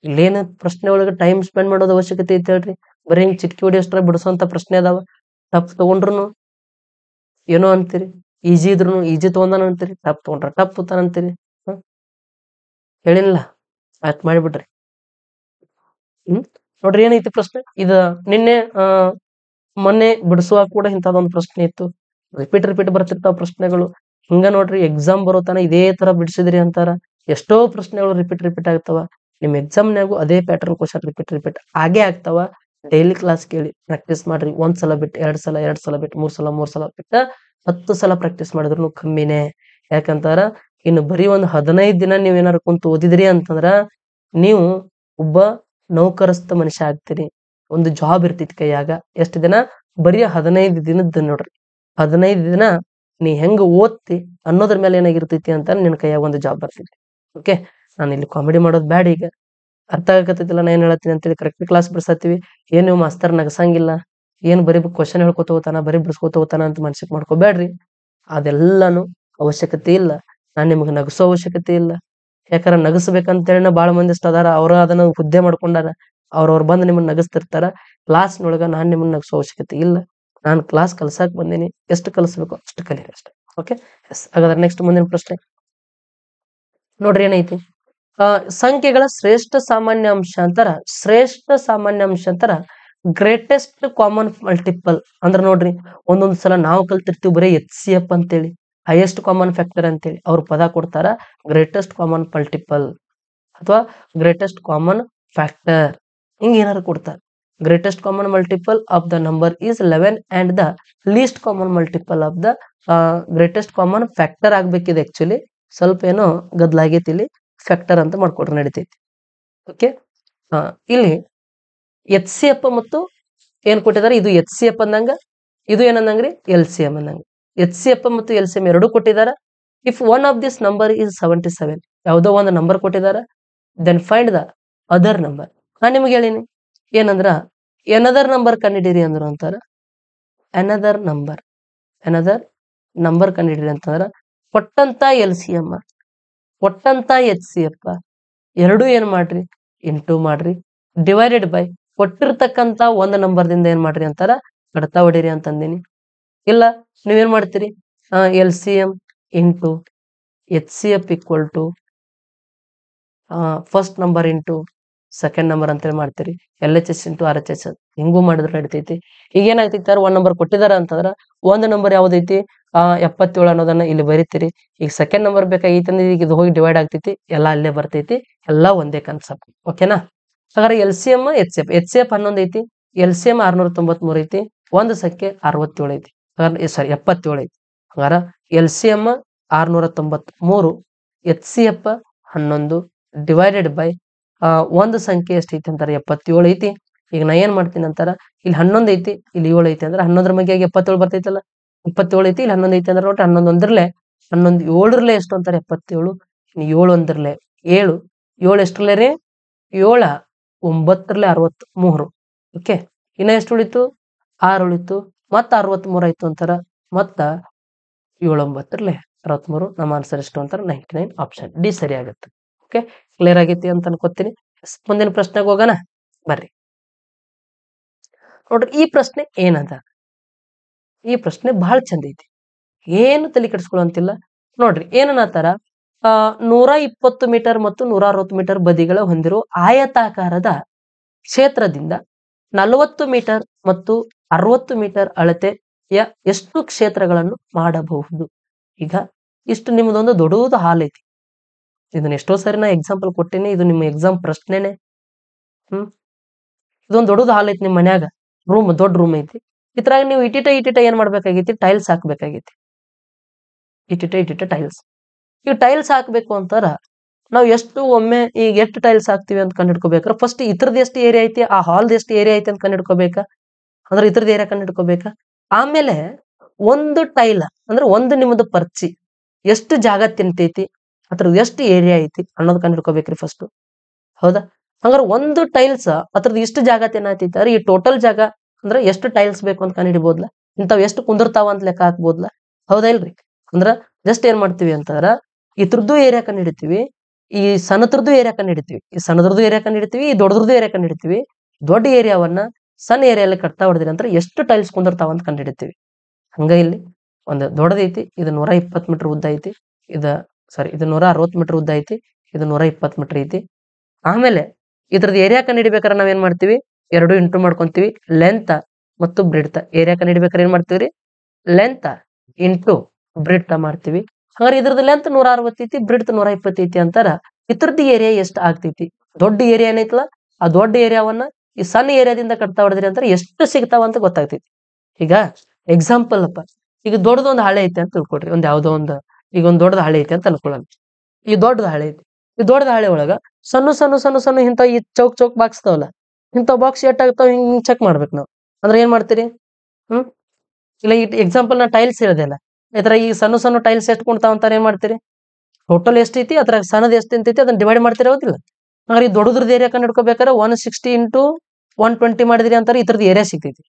Speaker 1: ಇಲ್ಲೇನ ಪ್ರಶ್ನೆ ಒಳಗೆ ಟೈಮ್ ಸ್ಪೆಂಡ್ ಮಾಡೋದು ಅವಶ್ಯಕತೆ ಐತಿ ಹೇಳ್ರಿ? ಬರೀ ಹಿಂಗ್ ಚಿಟ್ಕಿ ಹೊಡಿಯೋಷ್ಟ್ರ ಬಿಡಿಸೋಂತ ಪ್ರಶ್ನೆ ಅದಾವ. ಟಫ್ ತಗೊಂಡ್ರು ಏನೋ ಅಂತೀರಿ, ಈಜಿ ಇದ್ರು ಈಜಿ ತಗೊಂಡಾನ ಅಂತೀರಿ, ಟಫ್ ತಗೊಂಡ್ರ ಟಫ್ ತಾನ ಅಂತೀರಿ. ಹೇಳಿಲ್ಲ, ಆಯ್ತು ಮಾಡಿಬಿಡ್ರಿ. ನೋಡ್ರಿ ಏನೈತಿ ಪ್ರಶ್ನೆ ಇದ. ನಿನ್ನೆ ಮೊನ್ನೆ ಬಿಡಿಸುವಾಗ ಕೂಡ ಇಂಥದೊಂದು ಪ್ರಶ್ನೆ ಇತ್ತು. ರಿಪೀಟ್ ಬರ್ತಿರ್ತಾವ ಪ್ರಶ್ನೆಗಳು. ಹಿಂಗ ನೋಡ್ರಿ ಎಕ್ಸಾಮ್ ಬರೋತನ ಇದೇ ತರ ಬಿಡಿಸಿದ್ರಿ ಅಂತಾರ. ಎಷ್ಟೋ ಪ್ರಶ್ನೆಗಳು ರಿಪೀಟ್ ಆಗ್ತಾವ. ನಿಮ್ ಎಕ್ಸಾಮ್ನಾಗು ಅದೇ ಪ್ಯಾಟರ್ನ್ ಕ್ವಶನ್ ರಿಪೀಟ್ ಆಗೇ ಆಗ್ತಾವ. ಡೈಲಿ ಕ್ಲಾಸ್ ಕೇಳಿ ಪ್ರಾಕ್ಟೀಸ್ ಮಾಡ್ರಿ. 1 ಸಲ ಬಿಟ್ಟು 2 ಸಲ, 2 ಸಲ ಬಿಟ್ಟು 3 ಸಲ, 3 ಸಲ ಬಿಟ್ಟ 10 ಸಲ ಪ್ರಾಕ್ಟೀಸ್ ಮಾಡಿದ್ರು ಕಮ್ಮಿನೇ. ಯಾಕಂತಾರ ಇನ್ನು ಬರೀ ಒಂದು 15 ದಿನ ನೀವ್ ಏನಾರು ಕುಂತು ಓದಿದ್ರಿ ಅಂತಂದ್ರ ನೀವು ಒಬ್ಬ ನೌಕರಸ್ಥ ಮನುಷ್ಯ ಆಗ್ತೀರಿ. ಒಂದು ಜಾಬ್ ಇರ್ತೈತಿ ಕೈಯಾಗ. ಎಷ್ಟು ದಿನ? ಬರೀ 15 ದಿನದ ನೋಡ್ರಿ. 15 ದಿನ ನೀ ಹೆಂಗ ಓದ್ತಿ ಅನ್ನೋದ್ರ ಮೇಲೆ ಏನಾಗಿರ್ತೈತಿ ಅಂತ ನಿನ್ ಕೈಯಾಗ ಒಂದು ಜಾಬ್ ಬರ್ತೈತಿ. ಓಕೆ, ನಾನು ಇಲ್ಲಿ ಕಾಮಿಡಿ ಮಾಡೋದು ಬ್ಯಾಡ. ಈಗ ಅರ್ಥ ಆಗತ್ತೈತಿಲ್ಲ ನಾ ಏನ್ ಹೇಳತ್ತೀನಿ ಅಂತೇಳಿ. ಕರೆಕ್ಟ್ ಕ್ಲಾಸ್ ಬಿಡ್ಸತ್ತೀವಿ. ಏನು ಮಾಸ್ತರ್ ನಗಸಂಗಿಲ್ಲ, ಏನ್ ಬರೀ ಕ್ವಶನ್ ಹೇಳ್ಕೊತ ಹೋತಾನ, ಬರೀ ಬಿಡಿಸ್ಕೊತ ಹೋತಾನ ಅಂತ ಮನ್ಸಿಗೆ ಮಾಡ್ಕೋಬೇಡ್ರಿ. ಅದೆಲ್ಲಾನು ಅವಶ್ಯಕತೆ ಇಲ್ಲ. ನಾನ್ ನಿಮ್ಗೆ ನಗಸೋ ಅವಶ್ಯಕತೆ ಇಲ್ಲ. ಯಾಕಂದ್ರೆ ನಗಸ್ಬೇಕಂತೇಳಿ ಬಾಳ ಮಂದಿ ಇಷ್ಟ ಅದಾರ, ಅವ್ರ ಅದನ್ನ ಹುದ್ದೆ ಮಾಡ್ಕೊಂಡಾರ, ಅವ್ರವ್ರು ಬಂದು ನಿಮ್ಮನ್ನ ನಗಸ್ತಿರ್ತಾರ. ಕ್ಲಾಸ್ನೊಳಗ ನಾನ್ ನಿಮ್ಮನ್ನ ನಗಸೋ ಅವಶ್ಯಕತೆ ಇಲ್ಲ. ನಾನು ಕ್ಲಾಸ್ ಕಲ್ಸಾಕ್ ಬಂದೀನಿ, ಎಷ್ಟು ಕಲಿಸ್ಬೇಕು ಅಷ್ಟು ಕಲೀರಿ ಅಷ್ಟೇ. Okay, yes. ಹಾಗಾದ್ರೆ ನೆಕ್ಸ್ಟ್ ಮುಂದಿನ ಪ್ರಶ್ನೆ ನೋಡ್ರಿ ಏನೈತಿ. ಸಂಖ್ಯೆಗಳ ಶ್ರೇಷ್ಠ ಸಾಮಾನ್ಯಾಂಶ ಅಂತಾರ, ಶ್ರೇಷ್ಠ ಸಾಮಾನ್ಯಾಂಶ ಅಂತಾರ ಗ್ರೇಟೆಸ್ಟ್ ಕಾಮನ್ ಮಲ್ಟಿಪಲ್. ಅಂದ್ರ ನೋಡ್ರಿ, ಒಂದೊಂದ್ ಸಲ ನಾವು ಕಲ್ತಿರ್ತೀವಿ ಬರೀ HCF ಅಂತೇಳಿ, ಹೈಯೆಸ್ಟ್ ಕಾಮನ್ ಫ್ಯಾಕ್ಟರ್ ಅಂತೇಳಿ ಅವ್ರ ಪದ ಕೊಡ್ತಾರ ಗ್ರೇಟೆಸ್ಟ್ ಕಾಮನ್ ಮಲ್ಟಿಪಲ್ ಅಥವಾ ಗ್ರೇಟೆಸ್ಟ್ ಕಾಮನ್ ಫ್ಯಾಕ್ಟರ್, ಹಿಂಗ ಏನಾರು ಕೊಡ್ತಾರ. Greatest common multiple of the number is 11 and the least common multiple of the greatest common factor ಆಗ್ಬೇಕಿದೆ. ಆಕ್ಚುಲಿ ಸ್ವಲ್ಪ ಏನೋ ಗದ್ಲಾಗೈತಿ, ಇಲ್ಲಿ ಫ್ಯಾಕ್ಟರ್ ಅಂತ ಮಾಡ್ಕೊಡ್ರಿ ನಡಿತೈತಿ. ಓಕೆ, ಇಲ್ಲಿ HCF ಮತ್ತು ಏನ್ ಕೊಟ್ಟಿದ್ದಾರೆ, ಇದು HCF ಅಂದಂಗ, ಇದು ಏನಂದಂಗ್ರಿ LCM ಅಂದಂಗ. HCF ಮತ್ತು LCM ಎರಡು ಕೊಟ್ಟಿದಾರ. If one of this number is 77, ಯಾವುದೋ ಒಂದು ನಂಬರ್ ಕೊಟ್ಟಿದಾರ, then find the other number. ನಾನ್ ನಿಮ್ಗೆ ಹೇಳಿನಿ ಏನಂದ್ರ ಎನದರ್ ನಂಬರ್ ಕಂಡಿಡೀರಿ ಅಂದ್ರು ಅಂತಾರ. ಎನದರ್ ನಂಬರ್ ಕಂಡಿಡೀರಿ ಅಂತಂದ್ರ ಕೊಟ್ಟಂತ LCM ಕೊಟ್ಟಂತ HCF ಎರಡು ಏನ್ ಮಾಡ್ರಿ, ಇಂಟು ಮಾಡ್ರಿ, ಡಿವೈಡೆಡ್ ಬೈ ಕೊಟ್ಟಿರ್ತಕ್ಕಂತ ಒಂದು ನಂಬರ್ದಿಂದ ಏನ್ ಮಾಡ್ರಿ ಅಂತಾರ ಕಡ್ತಾ ಹೊಡೀರಿ ಅಂತಂದಿನಿ. ಇಲ್ಲ ನೀವೇನ್ ಮಾಡ್ತೀರಿ, LCM into HCF equal to first number into second number ಅಂತೇಳಿ ಮಾಡ್ತೀರಿ. LHS ಇಂಟು RHS ಹಿಂಗೂ ಮಾಡಿದ್ರೆ ನಡಿತೈತಿ. ಈಗ ಏನಾಗ್ತೈತಿ, ಒಂದ್ ನಂಬರ್ ಕೊಟ್ಟಿದಾರ ಅಂತಂದ್ರ ಒಂದು ನಂಬರ್ ಯಾವ್ದೈತಿ 77 ಅನ್ನೋದನ್ನ ಇಲ್ಲಿ ಬರೀತೀರಿ. ಈಗ ಸೆಕೆಂಡ್ ನಂಬರ್ ಬೇಕಾಗೈತಿ ಅಂದ್ರೆ ಈಗ ಇದು ಹೋಗಿ ಡಿವೈಡ್ ಆಗ್ತೈತಿ, ಎಲ್ಲಾ ಅಲ್ಲೇ ಬರ್ತೈತಿ, ಎಲ್ಲಾ ಒಂದೇ ಕಾನ್ಸೆಪ್ಟ್. ಓಕೆನಾ? ಹಾಗಾದ್ರೆ LCM HCF 11 ಐತಿ, LCM 693 ಐತಿ, ಒಂದು ಸಂಖ್ಯೆ 67 ಐತಿ, ಸಾರಿ 77 ಐತಿ. ಹಾಗಾರ LCM 693, HCF 11 ಡಿವೈಡೆಡ್ ಬೈ ಒಂದು ಸಂಖ್ಯೆ ಎಷ್ಟೈತಿ ಅಂತಾರೆ 77 ಐತಿ. ಈಗ ನಾ ಏನ್ ಮಾಡ್ತೀನಿ ಅಂತಾರ, ಇಲ್ಲಿ 11 ಐತಿ, ಇಲ್ಲಿ 7 ಐತಿ ಅಂದ್ರೆ 11 ಮಗೆ 77 ಬರ್ತೈತಲ್ಲ, 77 ಐತಿ, ಇಲ್ಲಿ 11 ಐತಿ ಅಂದ್ರೆ ನೋಡ್ರಿ 11 ಒಂದ್ರಲೆ 11 7 ಎಷ್ಟು ಅಂತಾರೆ 77, 7 ಒಂದ್ರಲೆ 7, 7 ಎಷ್ಟ್ರಲೆ ರೀ 7 9ರಲ್ಲಿ 63. ಓಕೆ, ಇನ್ನ ಎಷ್ಟು ಉಳಿತು 6 ಉಳಿತು, ಮತ್ತ 63 ಆಯ್ತು ಅಂತಾರ, ಮತ್ತ 7 9ರಲ್ಲಿ 63. ನಮ್ಮ ಆನ್ಸರ್ ಎಷ್ಟು ಅಂತಾರ 99. ಆಪ್ಷನ್ ಡಿ ಸರಿ ಆಗುತ್ತೆ. ಓಕೆ, ಕ್ಲಿಯರ್ ಆಗೈತಿ ಅಂತ ಅನ್ಕೋತೀನಿ. ಮುಂದಿನ ಪ್ರಶ್ನೆಗೆ ಹೋಗೋಣ ಬರ್ರಿ. ನೋಡ್ರಿ ಈ ಪ್ರಶ್ನೆ ಏನದ, ಈ ಪ್ರಶ್ನೆ ಬಹಳ ಚಂದ ಐತಿ, ಏನು ತಲೆ ಕೆಡಿಸ್ಕೊಳ್ಳುವಂತಿಲ್ಲ. ನೋಡ್ರಿ ಏನನ್ನತಾರ, 120 ಮೀಟರ್ ಮತ್ತು 160 ಮೀಟರ್ ಬದಿಗಳ ಹೊಂದಿರುವ ಆಯತಾಕಾರದ ಕ್ಷೇತ್ರದಿಂದ 40 ಮೀಟರ್ ಮತ್ತು 60 ಮೀಟರ್ ಅಳತೆಯ ಎಷ್ಟು ಕ್ಷೇತ್ರಗಳನ್ನು ಮಾಡಬಹುದು. ಈಗ ಇಷ್ಟು ನಿಮ್ದೊಂದು ದೊಡ್ಡದು ಹಾಲ್ ಐತಿ, ಇದನ್ನ ಎಷ್ಟೋ ಸರಿ ನಾ ಎಕ್ಸಾಂಪಲ್ ಕೊಟ್ಟೇನಿ, ಇದು ನಿಮ್ಮ ಎಕ್ಸಾಮ್ ಪ್ರಶ್ನೆನೆ. ಇದೊಂದು ದೊಡ್ಡದು ಹಾಲ್ ಐತಿ ನಿಮ್ ಮನ್ಯಾಗ, ರೂಮ್ ದೊಡ್ಡ ರೂಮ್ ಐತಿ. ಇದ್ರಾಗ ನೀವು ಇಟಿಟ ಏನ್ ಮಾಡ್ಬೇಕಾಗೈತಿ, ಟೈಲ್ಸ್ ಹಾಕ್ಬೇಕಾಗೈತಿ. ಇಟಿಟ ಟೈಲ್ಸ್. ಈಗ ಟೈಲ್ಸ್ ಹಾಕ್ಬೇಕು ಅಂತಾರ ನಾವು ಎಷ್ಟು ಒಮ್ಮೆ ಈಗ ಎಷ್ಟು ಟೈಲ್ಸ್ ಹಾಕ್ತಿವಿ ಅಂತ ಕಂಡಿಡ್ಕೋಬೇಕ್ರ, ಫಸ್ಟ್ ಇದ್ರದ್ದು ಎಷ್ಟು ಏರಿಯಾ ಐತಿ, ಆ ಹಾಲ್ದ ಎಷ್ಟು ಏರಿಯಾ ಐತಿ ಅಂತ ಕಂಡಿಡ್ಕೋಬೇಕಾ, ಅಂದ್ರೆ ಇದ್ರದ್ದು ಏರಿಯಾ ಕಂಡಿಡ್ಕೋಬೇಕಾ. ಆಮೇಲೆ ಒಂದು ಟೈಲ್ ಅಂದ್ರೆ ಒಂದು ನಿಮ್ಮದು ಪರ್ಚಿ ಎಷ್ಟು ಜಾಗ ತಿಂತೈತಿ, ಅದ್ರದ್ದು ಎಷ್ಟು ಏರಿಯಾ ಐತಿ ಅನ್ನೋದು ಕಂಡಿಡ್ಕೋಬೇಕ್ರಿ ಫಸ್ಟ್. ಹೌದಾ? ಹಂಗಾರೆ ಒಂದು ಟೈಲ್ಸ್ ಅದ್ರದ್ದು ಇಷ್ಟು ಜಾಗ ತಿನ್ನತೈತಿ ಅಂದ್ರೆ ಈ ಟೋಟಲ್ ಜಾಗ ಅಂದ್ರೆ ಎಷ್ಟು ಟೈಲ್ಸ್ ಬೇಕು ಅಂತ ಕಂಡಿಡ್ಬೋದ್ಲ, ಇಂಥವ್ ಎಷ್ಟು ಕುಂದಿರ್ತಾವ ಅಂತ ಲೆಕ್ಕ ಹಾಕ್ಬೋದ್ಲ. ಹೌದಾ ಇಲ್ರಿ? ಅಂದ್ರ ಜಸ್ಟ್ ಏನ್ ಮಾಡ್ತೀವಿ ಅಂತಂದ್ರ ಇದ್ರದ್ದು ಏರಿಯಾ ಕಂಡಿಡ್ತೀವಿ, ಈ ಸಣ್ಣದ್ರದ್ದು ಏರಿಯಾ ಕಂಡಿಡ್ತೀವಿ, ಈ ಸಣ್ಣದ್ರದ್ದು ಏರಿಯಾ ಕಂಡಿಡ್ತೀವಿ, ಈ ದೊಡ್ಡದ್ರದ್ದು ಏರಿಯಾ ಕಂಡಿಡ್ತೀವಿ. ದೊಡ್ಡ ಏರಿಯಾವನ್ನ ಸಣ್ಣ ಏರಿಯಲ್ಲಿ ಕಟ್ತಾ ಹೊಡೆದ್ರಿ ಅಂದ್ರೆ ಎಷ್ಟು ಟೈಲ್ಸ್ ಕುಂದಿರ್ತಾವ ಅಂತ ಕಂಡಿಡ್ತೀವಿ. ಹಂಗ ಇಲ್ಲಿ ಒಂದು ದೊಡ್ಡದೈತಿ, ಇದು 120 ಮೀಟರ್ ಉದ್ದ ಐತಿ, ಇದು 160 ಮೀಟರ್ ಉದ್ದ ಐತಿ, ಇದು 120 ಮೀಟರ್ ಐತಿ. ಆಮೇಲೆ ಇದ್ರದ್ದು ಏರಿಯಾ ಕಂಡಿಡ್ಬೇಕಾದ್ರೆ ನಾವೇನ್ ಮಾಡ್ತೀವಿ, ಎರಡು ಇಂಟು ಮಾಡ್ಕೊಂತೀವಿ, ಲೆಂತ್ ಮತ್ತು ಬ್ರಿಡ್ತ್. ಏರಿಯಾ ಕಂಡಿಡ್ಬೇಕಾದ್ರೆ ಏನ್ ಮಾಡ್ತೀವ್ರಿ, ಲೆಂತ್ ಇಂಟು ಬ್ರಿಡ್ತ್ ಮಾಡ್ತೀವಿ. ಹಾಗಾದ್ರೆ ಇದ್ರದ್ದು ಲೆಂತ್ 160 ಐತಿ, ಬ್ರಿಡ್ತ್ 120 ಐತಿ ಅಂತಾರ. ಇದ್ರದ್ದು ಏರಿಯಾ ಎಷ್ಟು ಆಗ್ತೈತಿ, ದೊಡ್ಡ ಏರಿಯಾ ಏನೈತಲ್ಲ ಆ ದೊಡ್ಡ ಏರಿಯಾವನ್ನ ಈ ಸಣ್ಣ ಏರಿಯಾದಿಂದ ಕಟ್ತಾ ಹೊಡೆದ್ರಿ ಅಂತಾರೆ ಎಷ್ಟು ಸಿಗ್ತಾವ ಅಂತ ಗೊತ್ತಾಗ್ತೈತಿ. ಈಗ ಎಕ್ಸಾಂಪಲ್ ಅಪ್ಪ, ಈಗ ದೊಡ್ಡದೊಂದು ಹಳೆ ಐತಿ ಅಂತ ತಿಳ್ಕೊಡ್ರಿ, ಒಂದ್ ಯಾವ್ದೋ ಒಂದು ಈಗ ಒಂದ್ ದೊಡ್ಡದ ಹಳೆ ಐತಿ ಅಂತ ಅನ್ಕೊಳ್ಳೋಣ. ಈ ದೊಡ್ಡದ ಹಳೆ ಐತಿ, ಈ ದೊಡ್ಡದ ಹಳೆ ಒಳಗ ಸಣ್ಣ ಸಣ್ಣ ಸಣ್ಣ ಸಣ್ಣ ಇಂಥ ಈ ಚೌಕ್ ಬಾಕ್ಸ್ ತಾವಲ್ಲ, ಇಂಥ ಬಾಕ್ಸ್ ಎಟ್ ಆಗ್ತಾವ ಹಿಂಗ್ ಚೆಕ್ ಮಾಡ್ಬೇಕು ನಾವು. ಅಂದ್ರೆ ಏನ್ ಮಾಡ್ತೀರಿ, ಇಲ್ಲ ಈ ಎಕ್ಸಾಂಪಲ್ ನಾ ಟೈಲ್ಸ್ ಹೇಳಿದೆಲ್ಲ, ಇದ್ರ ಈ ಸಣ್ಣ ಸಣ್ಣ ಟೈಲ್ಸ್ ಎಷ್ಟು ಕುಂತಾವ ಅಂತಾರ ಏನ್ ಮಾಡ್ತೀರಿ, ಟೋಟಲ್ ಎಷ್ಟೈತಿ ಅದ್ರಾಗ ಸಣ್ಣದ ಎಷ್ಟು ನಿಂತೈತಿ ಅದನ್ನ ಡಿವೈಡ್ ಮಾಡ್ತೀರಿ. ಹೌದಿಲ್ಲ? ಹಾಗಾದ್ರೆ ಈ ದೊಡ್ಡದ್ರದ್ದು ಏರಿಯಾ ಕಂಡು ಹಿಡ್ಕೋಬೇಕಾದ್ರೆ 160 ಇಂಟು 120 ಮಾಡಿದ್ರಿ ಅಂತಾರೆ, ಇದ್ರದ್ದು ಏರಿಯಾ ಸಿಗ್ತೈತಿ.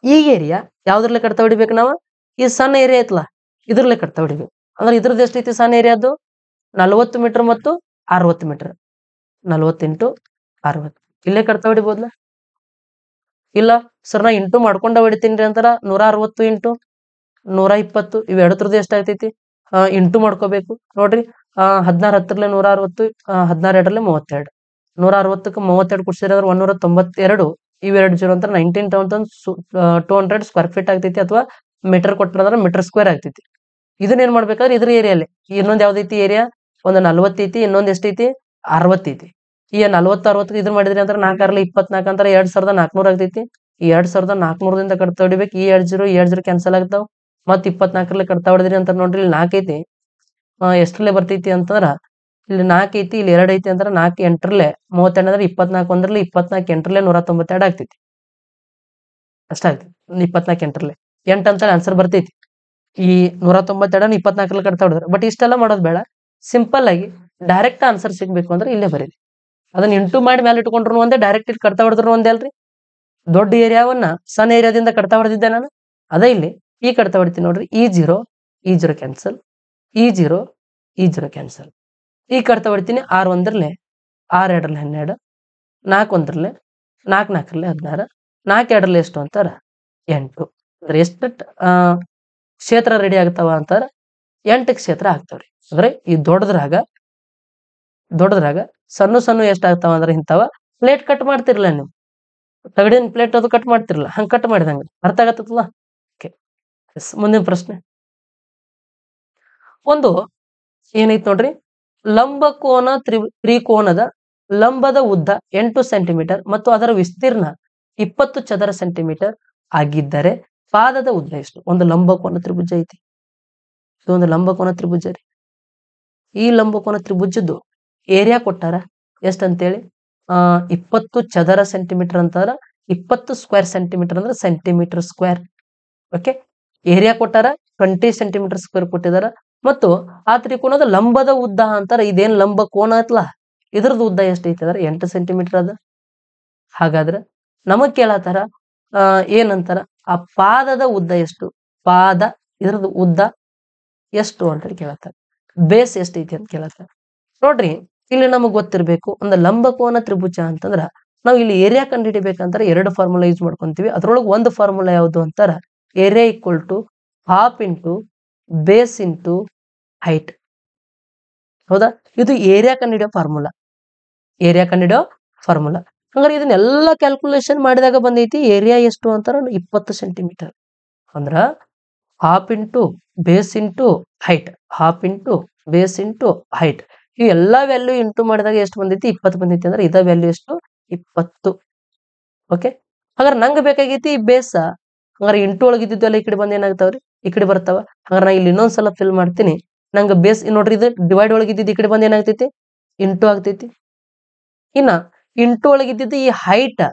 Speaker 1: ಈ ಏರಿಯಾ ಯಾವ್ದ್ರಲ್ಲೇ ಕಟ್ತಾ ಹೊಡಿಬೇಕು ನಾವು, ಈ ಸಣ್ಣ ಏರಿಯಾ ಐತಲ್ಲ ಇದ್ರಲ್ಲೇ ಕಟ್ತಾ ಹೊಡಿಬೇಕು. ಅಂದ್ರೆ ಇದ್ರದ್ದು ಎಷ್ಟೈತಿ ಸಣ್ಣ ಏರಿಯಾದ್ದು 40 ಮೀಟರ್ ಮತ್ತು 60 ಮೀಟರ್. 40 ಇಂಟು 60 ಇಲ್ಲೇ ಕಡ್ತಾ ಹೊಡಿಬೋದ್ಲ? ಇಲ್ಲ ಸರ್ ನಾ ಇಂಟು ಮಾಡ್ಕೊಂಡ ಹೊಡಿತೀನಿ ಅಂತಾರ 160 ಇಂಟು 120 ಇವೆರಡತ್ರದ್ದು ಎಷ್ಟಾಗ್ತೈತಿ? ಇಂಟು ಮಾಡ್ಕೋಬೇಕು ನೋಡ್ರಿ. 16 ಹತ್ತರಲ್ಲೇ 160, 16 ಎರಡರಲ್ಲೇ 32. 160ಕ್ಕೆ 32 ಕೊಡ್ಸಿದ್ರೆ 192. ಇವೆರಡು ಜೀರೋ ಅಂತ 19,200 ಸ್ಕ್ವೇರ್ ಫೀಟ್ ಆಗ್ತೈತಿ, ಅಥವಾ ಮೀಟರ್ ಕೊಟ್ಟರೆ ಮೀಟರ್ ಸ್ಕ್ವೇರ್ ಆಗ್ತೈತಿ. ಇದನ್ನ ಏನ್ ಮಾಡ್ಬೇಕಾದ್ರೆ ಇದ್ರ ಏರಿಯಲ್ಲಿ ಇನ್ನೊಂದ್ ಯಾವ್ದೈತಿ ಏರಿಯಾ? ಒಂದು 40 ಐತಿ, ಇನ್ನೊಂದ್ ಎಷ್ಟೈತಿ? 60 ಐತಿ. ಈ 40 60 ಇದನ್ನ ಮಾಡಿದ್ರಿ ಅಂದ್ರೆ 4 24 ಅಂತಾರೆ 2400 ಆಗ್ತೈತಿ. ಈ 2400ದಿಂದ ಕಡ್ತಾ ಹೊಡಿಬೇಕು. ಈ 2 0 ಕ್ಯಾನ್ಸಲ್ ಆಗ್ತಾವ. ಮತ್ 24ರಲ್ಲಿ ಕಡ್ತಾ ಹೊಡೆದ್ರಿ ಅಂತ ನೋಡ್ರಿ, ಇಲ್ಲಿ 4 ಐತಿ. ಎಷ್ಟರಲ್ಲೇ ಬರ್ತೈತಿ ಅಂತಂದ್ರ ಇಲ್ಲಿ 4 ಐತಿ, ಇಲ್ಲಿ 2 ಐತಿ ಅಂದ್ರೆ 4 8ರಲ್ಲೇ 32 ಅಂದ್ರೆ 24 ಒಂದ್ರಲ್ಲಿ 24 8ರಲ್ಲೇ 192 ಆಗ್ತೈತಿ. ಅಷ್ಟಾಗ್ತೈತಿ 24 8ರಲ್ಲೇ 8 ಅಂತ ಆನ್ಸರ್ ಬರ್ತೈತಿ. ಈ 192 24ರಲ್ಲಿ ಕಡ್ತಾ ಹೊಡೆದ್ರೆ. ಬಟ್ ಇಷ್ಟೆಲ್ಲ ಮಾಡೋದು ಬೇಡ. ಸಿಂಪಲ್ ಆಗಿ ಡೈರೆಕ್ಟ್ ಆನ್ಸರ್ ಸಿಗ್ಬೇಕು ಅಂದ್ರೆ ಇಲ್ಲೇ ಬರೀರಿ. ಅದನ್ನ ಇಂಟು ಮಾಡಿ ಮೇಲೆ ಇಟ್ಕೊಂಡ್ರು ಒಂದೇ, ಡೈರೆಕ್ಟ್ ಇಲ್ಲಿ ಕಡ್ತಾ ಹೊಡೆದ್ರು ಒಂದೇ ಅಲ್ರಿ. ದೊಡ್ಡ ಏರಿಯಾವನ್ನ ಸಣ್ಣ ಏರಿಯಾದಿಂದ ಕಡ್ತಾ ಹೊಡೆದಿದ್ದೆ ನಾನು. ಅದೇ ಇಲ್ಲಿ ಈ ಕಡ್ತಾ ಹೊಡಿತೀನಿ ನೋಡ್ರಿ. ಈ 0 ಕ್ಯಾನ್ಸಲ್, ಈ 0 ಕ್ಯಾನ್ಸಲ್. ಈ ಕಡ್ತಾ ಹೊಡಿತೀನಿ 6 1ರಲ್ಲೇ 6 2ರಲ್ಲಿ 12, 4 1ರಲ್ಲೇ 4 4ರಲ್ಲೇ 16, 4 2ರಲ್ಲಿ ಎಷ್ಟು ಅಂತಾರ 8. ಅಂದ್ರೆ ಎಷ್ಟು ಕ್ಷೇತ್ರ ರೆಡಿ ಆಗ್ತಾವ ಅಂತಾರ 8 ಕ್ಷೇತ್ರ ಆಗ್ತಾವ್ರಿ. ಅಂದ್ರೆ ಈ ದೊಡ್ಡದ್ರಾಗ ಸಣ್ಣ ಸಣ್ಣ ಎಷ್ಟಾಗ್ತಾವ ಅಂದ್ರೆ ಇಂಥವ ಪ್ಲೇಟ್ ಕಟ್ ಮಾಡ್ತಿರ್ಲ ನೀವು, ತಗಡಿನ ಪ್ಲೇಟ್ ಅದು ಕಟ್ ಮಾಡ್ತಿರಲ್ಲ, ಹಂಗ ಕಟ್ ಮಾಡಿದಂಗ ಅರ್ಥ ಆಗತ್ತಲ್ಲ. ಓಕೆ, ಮುಂದಿನ ಪ್ರಶ್ನೆ. ಒಂದು ಏನೈತ್ ನೋಡ್ರಿ, ಲಂಬಕೋನ ತ್ರಿಕೋನದ ಲಂಬದ ಉದ್ದ 8 ಸೆಂಟಿಮೀಟರ್ ಮತ್ತು ಅದರ ವಿಸ್ತೀರ್ಣ 20 ಚದರ ಸೆಂಟಿಮೀಟರ್ ಆಗಿದ್ದರೆ ಪಾದದ ಉದ್ದ ಎಷ್ಟು? ಒಂದು ಲಂಬಕೋನ ತ್ರಿಭುಜ ಐತಿ. ಇದು ಒಂದು ಲಂಬಕೋನ ತ್ರಿಭುಜ ರೀ. ಈ ಲಂಬಕೋನ ತ್ರಿಭುಜದ್ದು ಏರಿಯಾ ಕೊಟ್ಟಾರ ಎಷ್ಟಂತೇಳಿ? 20 ಚದರ ಸೆಂಟಿಮೀಟರ್ ಅಂತಾರ. 20 ಸ್ಕ್ವೇರ್ ಸೆಂಟಿಮೀಟರ್ ಅಂದ್ರೆ ಸೆಂಟಿಮೀಟರ್ ಸ್ಕ್ವೇರ್. ಓಕೆ, ಏರಿಯಾ ಕೊಟ್ಟಾರ 20 ಸೆಂಟಿಮೀಟರ್ ಸ್ಕ್ವೇರ್ ಕೊಟ್ಟಿದಾರ. ಮತ್ತು ಆ ತ್ರಿಕೋನದ ಲಂಬದ ಉದ್ದ ಅಂತಾರ. ಇದೇನ್ ಲಂಬ ಕೋನ ಐತ್ಲ, ಇದ್ರದ್ದು ಉದ್ದ ಎಷ್ಟೈತಿ ಅಂದ್ರೆ 8 ಸೆಂಟಿಮೀಟರ್ ಅದ. ಹಾಗಾದ್ರೆ ನಮಗ್ ಕೇಳತ್ತಾರ ಏನಂತಾರ, ಆ ಪಾದದ ಉದ್ದ ಎಷ್ಟು? ಪಾದ ಇದ್ರದ್ದು ಉದ್ದ ಎಷ್ಟು ಅಂತ ಕೇಳತ್ತಾರ. ಬೇಸ್ ಎಷ್ಟೈತಿ ಅಂತ ಕೇಳತ್ತಾರ. ನೋಡ್ರಿ, ಇಲ್ಲಿ ನಮಗ್ ಗೊತ್ತಿರ್ಬೇಕು, ಒಂದು ಲಂಬಕೋನ ತ್ರಿಭುಜ ಅಂತಂದ್ರ ನಾವು ಇಲ್ಲಿ ಏರಿಯಾ ಕಂಡು ಹಿಡಿಬೇಕಂದ್ರೆ 2 ಫಾರ್ಮುಲಾ ಯೂಸ್ ಮಾಡ್ಕೊಂತೀವಿ. ಅದ್ರೊಳಗೆ ಒಂದು ಫಾರ್ಮುಲಾ ಯಾವುದು ಅಂತಾರ, area equal to half into base into height. ಹೌದಾ? ಇದು ಏರಿಯಾ ಕಂಡುಹಿಡಿಯೋ ಫಾರ್ಮುಲಾ. ಹಂಗಾರೆ ಇದನ್ನೆಲ್ಲ ಕ್ಯಾಲ್ಕುಲೇಷನ್ ಮಾಡಿದಾಗ ಬಂದೈತಿ ಏರಿಯಾ ಎಷ್ಟು ಅಂತಾರ 20 ಸೆಂಟಿಮೀಟರ್. ಅಂದ್ರ half into base into height, half into base into height. ಈ ಎಲ್ಲಾ ವ್ಯಾಲ್ಯೂ ಇಂಟು ಮಾಡಿದಾಗ ಎಷ್ಟು ಬಂದೈತಿ? 20 ಬಂದೈತಿ. ಅಂದ್ರೆ ಇದ ವ್ಯಾಲ್ಯೂ ಎಷ್ಟು? 20. ಓಕೆ, ಹಾಗಾದ್ರೆ ನಂಗೆ ಬೇಕಾಗೈತಿ ಈ ಬೇಸ. ಹಂಗಾರೆ ಇಂಟು ಒಳಗಿದ್ದು ಎಲ್ಲ ಈ ಕಡೆ ಬಂದ್ ಏನಾಗ್ತಾವ್ರಿ? ಈ ಕಡೆ ಬರ್ತಾವ. ಹಂಗಾರೆ ನಾ ಇಲ್ಲಿ ಇನ್ನೊಂದ್ಸಲ ಫಿಲ್ ಮಾಡ್ತೀನಿ. ನಂಗೆ ಬೇಸ್ ನೋಡ್ರಿ, ಇದು ಡಿವೈಡ್ ಒಳಗಿದ್ದು ಈ ಕಡೆ ಬಂದ್ ಏನಾಗ್ತೈತಿ? ಇಂಟು ಆಗ್ತೈತಿ. ಇನ್ನ ಇಂಟು ಒಳಗಿದ್ದು ಈ ಹೈಟ್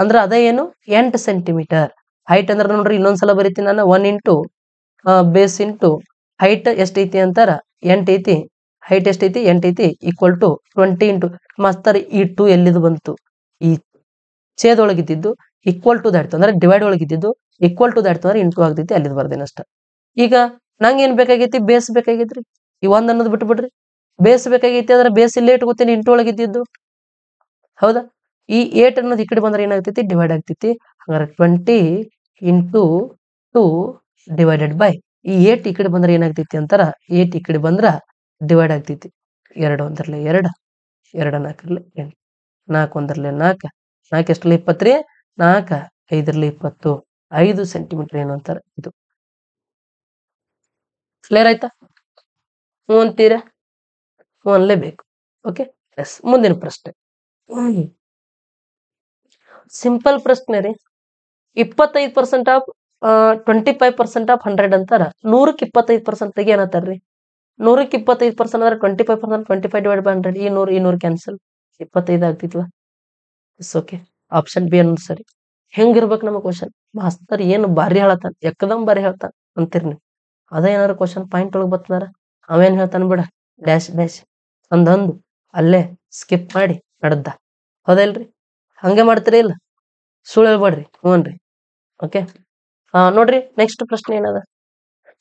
Speaker 1: ಅಂದ್ರ ಅದ ಏನು? 8 ಸೆಂಟಿಮೀಟರ್. ಹೈಟ್ ಅಂದ್ರೆ ನೋಡ್ರಿ ಇನ್ನೊಂದ್ಸಲ ಬರೀತೀನಿ ನಾನು. 1 ಇಂಟು ಬೇಸ್ ಇಂಟು ಹೈಟ್ ಎಷ್ಟೈತಿ ಅಂತಾರ 8 ಐತಿ. ಹೈಟ್ ಎಷ್ಟೈತಿ? 8 ಐತಿ. ಈಕ್ವಲ್ ಟು 20 ಇಂಟು ಮಾಸ್ತರ್ ಈ 2 ಎಲ್ಲಿದು ಬಂತು? ಈ ಛೇದೊಳಗಿದ್ದು ಈಕ್ವಲ್ ಟು ದಾಟ್ತು ಅಂದ್ರೆ ಡಿವೈಡ್ ಒಳಗಿದ್ದು ಈಕ್ವಲ್ ಟು ದಾಟ್ತು ಅಂದ್ರೆ ಇಂಟು ಆಗ್ತೈತಿ. ಅಲ್ಲಿದ್ ಬರ್ದೇನೆ ಅಷ್ಟ. ಈಗ ನಂಗೆ ಏನ್ ಬೇಕಾಗೈತಿ? ಬೇಸ್ ಬೇಕಾಗೈತ್ರಿ. ಈ 1 ಅನ್ನೋದು ಬಿಟ್ಟು ಬಿಡ್ರಿ. ಬೇಸ್ ಬೇಕಾಗೈತಿ ಅಂದ್ರೆ ಬೇಸ್ ಇಲ್ಲೇ ಇಟ್ಕೋತೀನಿ ಇಂಟು ಒಳಗಿದ್ದು. ಹೌದಾ? ಈ 8 ಅನ್ನೋದು ಈ ಕಡೆ ಬಂದ್ರೆ ಏನಾಗ್ತೈತಿ? ಡಿವೈಡ್ ಆಗ್ತೈತಿ. ಹಾಗಾದ್ರೆ 20 ಇಂಟು 2 ಡಿವೈಡೆಡ್ ಬೈ ಈ 8 ಈ ಕಡೆ ಬಂದ್ರೆ ಏನಾಗ್ತೈತಿ ಅಂತಾರ 8 ಈ ಕಡೆ ಬಂದ್ರ ಡಿವೈಡ್ ಆಗ್ತೈತಿ. 2 1ರಲ್ಲೇ 2, 2 4ರಲ್ಲೇ 8, 4 1ರಲ್ಲೇ 4, 4 ಎಷ್ಟರಲ್ಲಿ 20 ರೀ? 4 5ರಲ್ಲೇ 20. 5 ಸೆಂಟಿಮೀಟರ್ ಏನು ಅಂತಾರ ಇದು. ಕ್ಲಿಯರ್ ಆಯ್ತಾ? ಹ್ಞೂ ಅಂತೀರಾ? ಹ್ಞೂ ಅನ್ಲೇಬೇಕು. Okay, S. ಮುಂದಿನ ಪ್ರಶ್ನೆ ಸಿಂಪಲ್ ಪ್ರಶ್ನೆ ರೀ. 25% ಆಫ್ 25% ಆಫ್ 100 ಅಂತಾರ. 100ಕ್ಕೆ 25% ಏನಂತಾರ್ರಿ? 100ಕ್ಕೆ 25% ಅಂದ್ರೆ 25%, 25 ಡಿವೈಡ್ ಬೈ 100. ಈ 100 ಕ್ಯಾನ್ಸಲ್, 25 ಆಗ್ತಿತ್ವಾ. It's okay. ಆಪ್ಷನ್ ಬಿ ಅನ್ನೋದು ಸರಿ. ಹೆಂಗಿರ್ಬೇಕು ನಮ್ಮ ಕ್ವಶನ್? ಮಾಸ್ತರ್ ಏನು ಬಾರಿ ಹೇಳ್ತಾನ, ಎಕ್ದಮ್ ಬಾರಿ ಹೇಳ್ತಾನ ಅಂತೀರಿ ನೀವು. ಅದ ಏನಾದ್ರು ಕ್ವಶನ್ ಪಾಯಿಂಟ್ ಒಳಗೆ ಬರ್ತದಾರ, ಅವೇನ್ ಹೇಳ್ತಾನ ಬಿಡ, ಡ್ಯಾಶ್ ಡ್ಯಾಶ್ ಅಂದಂದು ಅಲ್ಲೇ ಸ್ಕಿಪ್ ಮಾಡಿ ನಡ್ದ. ಹೌದಲ್ರಿ? ಹಂಗೆ ಮಾಡ್ತೀರಿ ಇಲ್ಲ? ಸುಳ್ಳು ಹೇಳ್ಬೇಡ್ರಿ. ಹ್ಞೂನ್ರಿ. ಓಕೆ, ನೋಡ್ರಿ ನೆಕ್ಸ್ಟ್ ಪ್ರಶ್ನೆ ಏನದ?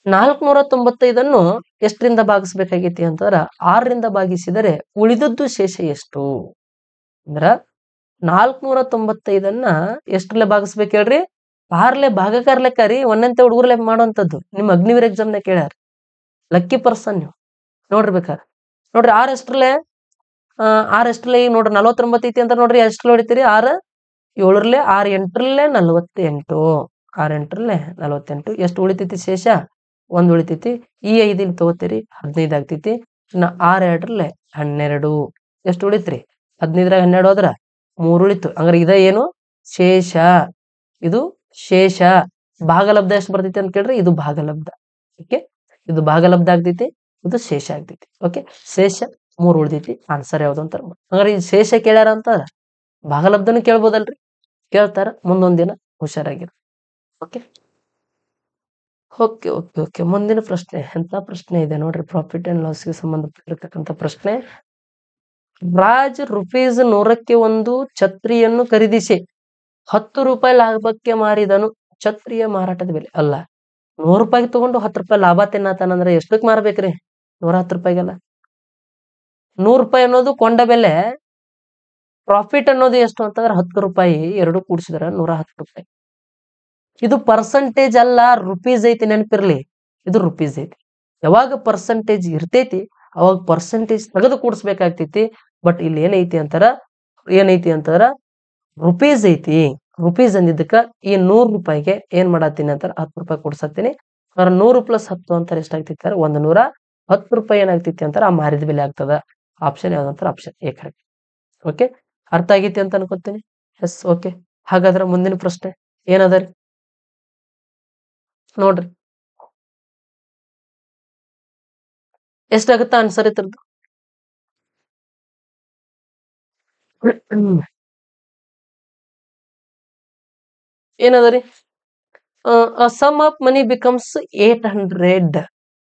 Speaker 1: 495 ಎಷ್ಟರಿಂದ ಭಾಗಿಸ್ಬೇಕಾಗೈತಿ ಅಂತಂದ್ರ 6ರಿಂದ ಭಾಗಿಸಿದರೆ ಉಳಿದದ್ದು ಶೇಷ ಎಷ್ಟು ಅಂದ್ರ 495 ಎಷ್ಟರಲ್ಲೇ ಭಾಗಿಸ್ಬೇಕು ಹೇಳ್ರಿ 6ಲೆ ಭಾಗಕಾರ ಲೆಕ್ಕ ರೀ ಒಂದಂತೆ ಹುಡುಗರ್ಲೆ ಮಾಡುವಂತದ್ದು ನಿಮ್ ಅಗ್ನಿವೀರ್ ಎಕ್ಸಾಮ್ ನ ಕೇಳ್ಯಾರ ಲಕ್ಕಿ ಪರ್ಸನ್ ನೀವು ನೋಡ್ರಿ ನೋಡ್ರಿ 6 ಎಷ್ಟರಲ್ಲೇ 6 ಎಷ್ಟರಲ್ಲೇ ಈಗ ನೋಡ್ರಿ 49 ಐತಿ ಅಂತ ನೋಡ್ರಿ ಎಷ್ಟರಲ್ಲಿ ಹೊಡಿತೀರಿ 6 7ರಲ್ಲಿ 6 8ರಲ್ಲಿ 48 6 8ರಲ್ಲಿ 48 ಎಷ್ಟು ಉಳಿತೈತಿ ಶೇಷ 1 ಉಳಿತೈತಿ ಈ 5 ಇಲ್ಲಿ ತಗೋತೀರಿ 15 ಆಗ್ತೈತಿ ಇನ್ನ 6 2ರಲ್ಲಿ 12 ಎಷ್ಟು ಉಳಿತ್ರಿ 15ರಾಗ 12 ಹೋದ್ರ 3 ಉಳಿತು ಹಂಗಾರೆ ಇದ ಏನು ಶೇಷ ಇದು ಶೇಷ ಭಾಗಲಬ್ಧ ಎಷ್ಟು ಬರ್ತೈತಿ ಅಂತ ಕೇಳ್ರಿ ಇದು ಭಾಗಲಬ್ಧ ಓಕೆ ಇದು ಭಾಗಲಬ್ಧ ಆಗ್ತೈತಿ ಇದು ಶೇಷ ಆಗ್ತೈತಿ ಓಕೆ ಶೇಷ 3 ಉಳಿದೈತಿ ಆನ್ಸರ್ ಯಾವ್ದು ಅಂತ ಹಂಗಾರೆ ಈ ಶೇಷ ಕೇಳ್ಯಾರ ಅಂತ ಭಾಗಲಬ್ಧನು ಕೇಳ್ಬೋದಲ್ರಿ ಕೇಳ್ತಾರ ಮುಂದೊಂದ್ ದಿನ ಹುಷಾರಾಗಿರು ಓಕೆ ಓಕೆ ಓಕೆ ಓಕೆ ಮುಂದಿನ ಪ್ರಶ್ನೆ ಎಂತ ಪ್ರಶ್ನೆ ಇದೆ ನೋಡ್ರಿ ಪ್ರಾಫಿಟ್ ಅಂಡ್ ಲಾಸ್ಗೆ ಸಂಬಂಧಪಟ್ಟಿರ್ತಕ್ಕಂಥ ಪ್ರಶ್ನೆ ರಾಜ್ ರುಪೀಸ್ 100ಕ್ಕೆ ಒಂದು ಛತ್ರಿಯನ್ನು ಖರೀದಿಸಿ 10 ರೂಪಾಯಿ ಲಾಭಕ್ಕೆ ಮಾರಿದನು ಛತ್ರಿಯ ಮಾರಾಟದ ಬೆಲೆ ಅಲ್ಲ 100 ರೂಪಾಯಿಗೆ ತಗೊಂಡು 10 ರೂಪಾಯಿ ಲಾಭ ತಿನ್ನತಾನಂದ್ರೆ ಎಷ್ಟಕ್ಕೆ ಮಾರಬೇಕ್ರಿ 110 ರೂಪಾಯಿಗೆಲ್ಲ 100 ರೂಪಾಯಿ ಅನ್ನೋದು ಕೊಂಡ ಬೆಲೆ ಪ್ರಾಫಿಟ್ ಅನ್ನೋದು ಎಷ್ಟು ಅಂತಂದ್ರೆ 10 ರೂಪಾಯಿ ಎರಡು ಕೂಡಿಸಿದ್ರೆ 110 ರೂಪಾಯಿ ಇದು ಪರ್ಸೆಂಟೇಜ್ ಅಲ್ಲ ರುಪೀಸ್ ಐತಿ ನೆನಪಿರ್ಲಿ ಇದು ರುಪೀಸ್ ಐತಿ ಯಾವಾಗ ಪರ್ಸೆಂಟೇಜ್ ಇರ್ತೈತಿ ಅವಾಗ ಪರ್ಸೆಂಟೇಜ್ ತೆಗೆದು ಕೂಡಿಸ್ಬೇಕಾಗ್ತೈತಿ ಬಟ್ ಇಲ್ಲಿ ಏನೈತಿ ಅಂತಾರ ರುಪೀಸ್ ಐತಿ ರುಪೀಸ್ ಅಂದಿದ್ದಕ್ಕ ಈ 100 ರೂಪಾಯಿಗೆ ಏನ್ ಮಾಡತ್ತೀನಿ ಅಂತಾರ 10 ರೂಪಾಯಿ ಕೊಡ್ಸತ್ತೀನಿ 100 + 10 ಅಂತಾರೆ ಎಷ್ಟಾಗ್ತೈತಿ 110 ರೂಪಾಯಿ ಏನಾಗ್ತೈತಿ ಅಂತಾರ ಆ ಮಾರಿದ ಬೆಲೆ ಆಗ್ತದ ಆಪ್ಷನ್ ಯಾವ್ದಂತಾರ ಆಪ್ಷನ್ ಎ ಕರೆಕ್ಟ್ ಓಕೆ ಅರ್ಥ ಆಗೈತಿ ಅಂತ ಅನ್ಕೋತೀನಿ ಎಸ್ ಓಕೆ ಹಾಗಾದ್ರೆ ಮುಂದಿನ ಪ್ರಶ್ನೆ ಏನದರಿ ನೋಡ್ರಿ ಎಷ್ಟಾಗುತ್ತಾ answer ಇತ್ರದ್ದು ಏನದರಿ a sum of money becomes 800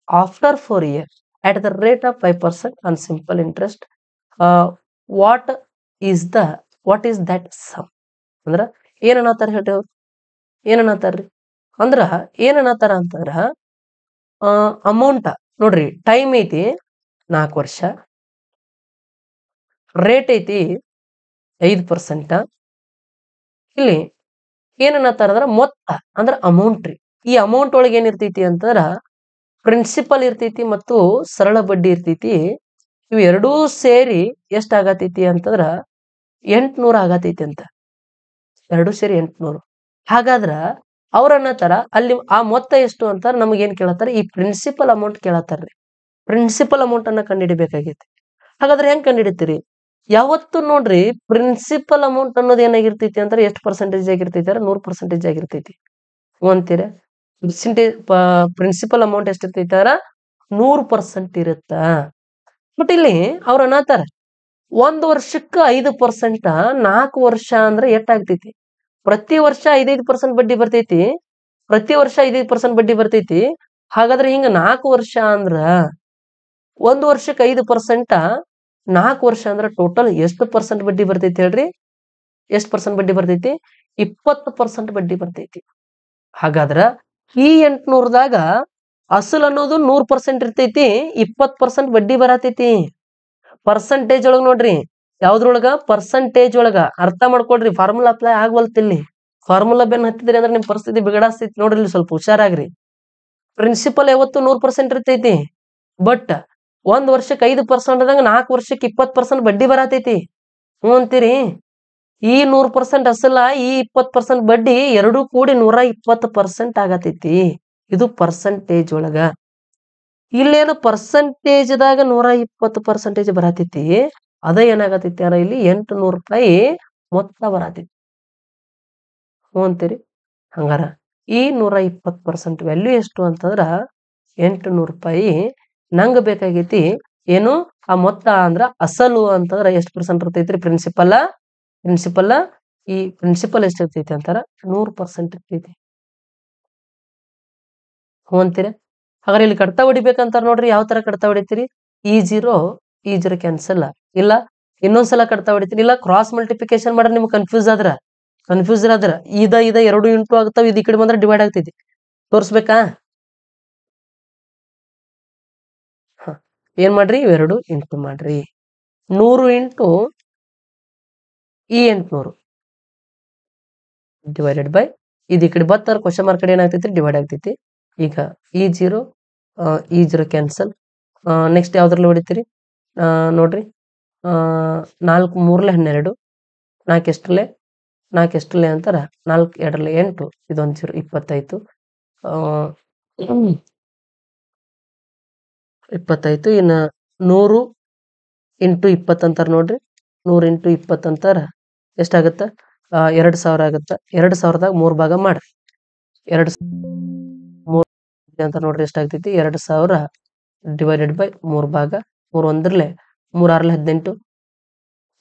Speaker 1: after 4 years at the rate of 5% on simple interest what is that sum ಅಂದ್ರ ಏನನ್ನತಾರ ಹೇಳ್ರಿ ಅವ್ರು ಏನನ್ನತಾರ್ರಿ ಅಂದ್ರ ಏನನ್ನತಾರ ಅಂತಂದ್ರ ಅಮೌಂಟ್ ನೋಡ್ರಿ ಟೈಮ್ ಐತಿ 4 ವರ್ಷ ರೇಟ್ ಐತಿ 5% ಇಲ್ಲಿ ಏನನ್ನತಾರ ಅಂದ್ರ ಮೊತ್ತ ಅಂದ್ರ ಅಮೌಂಟ್ ರೀ ಈ ಅಮೌಂಟ್ ಒಳಗೆ ಏನಿರ್ತೈತಿ ಅಂತಂದ್ರ ಪ್ರಿನ್ಸಿಪಲ್ ಇರ್ತೈತಿ ಮತ್ತು ಸರಳ ಬಡ್ಡಿ ಇರ್ತೈತಿ ಇವು ಎರಡೂ ಸೇರಿ ಎಷ್ಟ್ ಆಗತೈತಿ ಅಂತಂದ್ರ 800 ಆಗತೈತಿ ಅಂತ ಎರಡೂ ಸೇರಿ 800 ಹಾಗಾದ್ರ ಅವ್ರನ್ನತಾರ ಅಲ್ಲಿ ಆ ಮೊತ್ತ ಎಷ್ಟು ಅಂತಾರ ನಮಗ್ ಏನ್ ಕೇಳತ್ತಾರ ಈ ಪ್ರಿನ್ಸಿಪಲ್ ಅಮೌಂಟ್ ಕೇಳತ್ತಾರ್ರಿ ಪ್ರಿನ್ಸಿಪಲ್ ಅಮೌಂಟ್ ಅನ್ನ ಕಂಡುಹಿಡಿಬೇಕಾಗೈತಿ ಹಾಗಾದ್ರೆ ಹೆಂಗ್ ಕಂಡುಹಿಡಿತೀರಿ ಯಾವತ್ತು ನೋಡ್ರಿ ಪ್ರಿನ್ಸಿಪಲ್ ಅಮೌಂಟ್ ಅನ್ನೋದು ಏನಾಗಿರ್ತೈತಿ ಅಂದ್ರೆ ಎಷ್ಟು ಪರ್ಸೆಂಟೇಜ್ ಆಗಿರ್ತೈತಿ 100% ಆಗಿರ್ತೈತಿ ಅಂತೀರ ಪ್ರಿನ್ಸಿಪಲ್ ಅಮೌಂಟ್ ಎಷ್ಟಿರ್ತೈತಿ 100% ಇರುತ್ತ ಬಟ್ ಇಲ್ಲಿ ಅವ್ರ ಅನ್ನತಾರ 1 ವರ್ಷಕ್ಕೆ 5% 4 ವರ್ಷ ಅಂದ್ರೆ ಎಷ್ಟಾಗ್ತೈತಿ ಪ್ರತಿ ವರ್ಷ 5% ಬಡ್ಡಿ ಬರ್ತೈತಿ ಪ್ರತಿ ವರ್ಷ 5% ಬಡ್ಡಿ ಬರ್ತೈತಿ ಹಾಗಾದ್ರೆ ಹಿಂಗ 4 ವರ್ಷ ಅಂದ್ರ 1 ವರ್ಷಕ್ಕೆ 5% 4 ವರ್ಷ ಅಂದ್ರ ಟೋಟಲ್ ಎಷ್ಟು ಪರ್ಸೆಂಟ್ ಬಡ್ಡಿ ಬರ್ತೈತಿ ಹೇಳ್ರಿ ಎಷ್ಟು ಪರ್ಸೆಂಟ್ ಬಡ್ಡಿ ಬರ್ತೈತಿ 20% ಬಡ್ಡಿ ಬರ್ತೈತಿ ಹಾಗಾದ್ರ ಈ 800ದಾಗ ಅಸಲ್ ಅನ್ನೋದು 100% ಇರ್ತೈತಿ 20% ಬಡ್ಡಿ ಬರತೈತಿ ಪರ್ಸೆಂಟೇಜ್ ಒಳಗ ನೋಡ್ರಿ ಯಾವ್ದ್ರೊಳಗ ಪರ್ಸೆಂಟೇಜ್ ಒಳಗ ಅರ್ಥ ಮಾಡ್ಕೊಳ್ರಿ ಫಾರ್ಮುಲಾ ಅಪ್ಲೈ ಆಗ್ವಲ್ತಿಲ್ಲಿ ಫಾರ್ಮುಲಾ ಬೆನ್ ಹತ್ತಿದ್ರಿ ಅಂದ್ರೆ ನಿಮ್ ಪರಿಸ್ಥಿತಿ ಬಿಗಡಾಸ್ತೈತಿ ನೋಡ್ರಿ ಸ್ವಲ್ಪ ಹುಷಾರಾಗ್ರಿ ಪ್ರಿನ್ಸಿಪಲ್ ಯಾವತ್ತು 100% ಇರ್ತೈತಿ ಬಟ್ 1 ವರ್ಷಕ್ಕೆ 5% ದಾಗ 4 ವರ್ಷಕ್ಕೆ 20% ಬಡ್ಡಿ ಬರತೈತಿ ಅಂತೀರಿ ಈ 100% ಅಸಲ ಈ 20% ಬಡ್ಡಿ ಎರಡೂ ಕೂಡಿ 120% ಆಗತೈತಿ ಇದು ಪರ್ಸೆಂಟೇಜ್ ಒಳಗ ಇಲ್ಲೇನು ಪರ್ಸೆಂಟೇಜ್ ದಾಗ 120% ಬರತೈತಿ ಅದ ಏನಾಗತೈತಿ ಇಲ್ಲಿ 800 ರೂಪಾಯಿ ಮೊತ್ತ ಬರತೈತಿ ಅಂತೀರಿ ಹಂಗಾರ ಈ 120% ವ್ಯಾಲ್ಯೂ ಎಷ್ಟು ಅಂತಂದ್ರ 800 ರೂಪಾಯಿ ನಂಗ ಬೇಕಾಗೈತಿ ಏನು ಆ ಮೊತ್ತ ಅಂದ್ರ ಅಸಲು ಅಂತಂದ್ರ ಎಷ್ಟು ಪರ್ಸೆಂಟ್ ಇರ್ತೈತ್ರಿ ಪ್ರಿನ್ಸಿಪಲ್ ಈ ಪ್ರಿನ್ಸಿಪಲ್ ಎಷ್ಟು ಇರ್ತೈತಿ ಅಂತಾರ 100% ಇರ್ತೈತಿ ಅಂತೀರ ಹಾಗಾದ್ರೆ ಇಲ್ಲಿ ಕಡ್ತಾ ಹೊಡಿಬೇಕಂತಾರ ನೋಡ್ರಿ ಯಾವ ತರ ಕಡ್ತಾ ಹೊಡಿತೀರಿ ಈ ಜೀರೋ ಕ್ಯಾನ್ಸಲ್ ಇಲ್ಲ ಇನ್ನೊಂದ್ಸಲ ಕಡ್ತಾ ಹೊಡಿತೀರಿ ಇಲ್ಲ ಕ್ರಾಸ್ ಮಲ್ಟಿಪ್ಲಿಕೇಶನ್ ಮಾಡ್ರೆ ನಿಮ್ಗೆ ಕನ್ಫ್ಯೂಸ್ ಆದ್ರ ಇದ 2 ಇಂಟು ಆಗ್ತಾವ ಇದು ಈ ಕಡೆ ಬಂದ್ರೆ ಡಿವೈಡ್ ಆಗ್ತೈತಿ ತೋರ್ಸ್ಬೇಕಾ ಏನ್ ಮಾಡ್ರಿ ಇವೆರಡು ಇಂಟು ಮಾಡ್ರಿ 100 ಇಂಟು ಈ 800 ಡಿವೈಡೆಡ್ ಬೈ ಇದು ಈ ಕಡೆ ಬತ್ತಾರ ಕ್ವಶನ್ ಮಾರ್ಕ್ ಕಡೆ ಏನಾಗ್ತೈತಿ ಡಿವೈಡ್ ಆಗ್ತೈತಿ. ಈಗ ಈ 0 ಕ್ಯಾನ್ಸಲ್. ನೆಕ್ಸ್ಟ್ ಯಾವ್ದ್ರಲ್ಲಿ ಹೊಡಿತೀರಿ ನೋಡ್ರಿ 4 3 12 4 ಎಷ್ಟರಲ್ಲೇ 4 ಎಷ್ಟರಲ್ಲೇ ಅಂತಾರ 4 2 8 ಇದೊಂದು 0 25 25 ಇನ್ನು 100 ಇಂಟು 20 ಅಂತಾರ ನೋಡ್ರಿ 100 ಇಂಟು 20 ಅಂತಾರ ಎಷ್ಟಾಗತ್ತ 2000 ಆಗತ್ತ. 2000ದಾಗ 3 ಭಾಗ ಮಾಡ್ರಿ 2 ಅಂತ ನೋಡ್ರಿ ಎಷ್ಟಾಗ್ತೈತಿ 2000 ಡಿವೈಡೆಡ್ ಬೈ 3 ಭಾಗ 3 ಒಂದ್ರಲೆ 3 6 18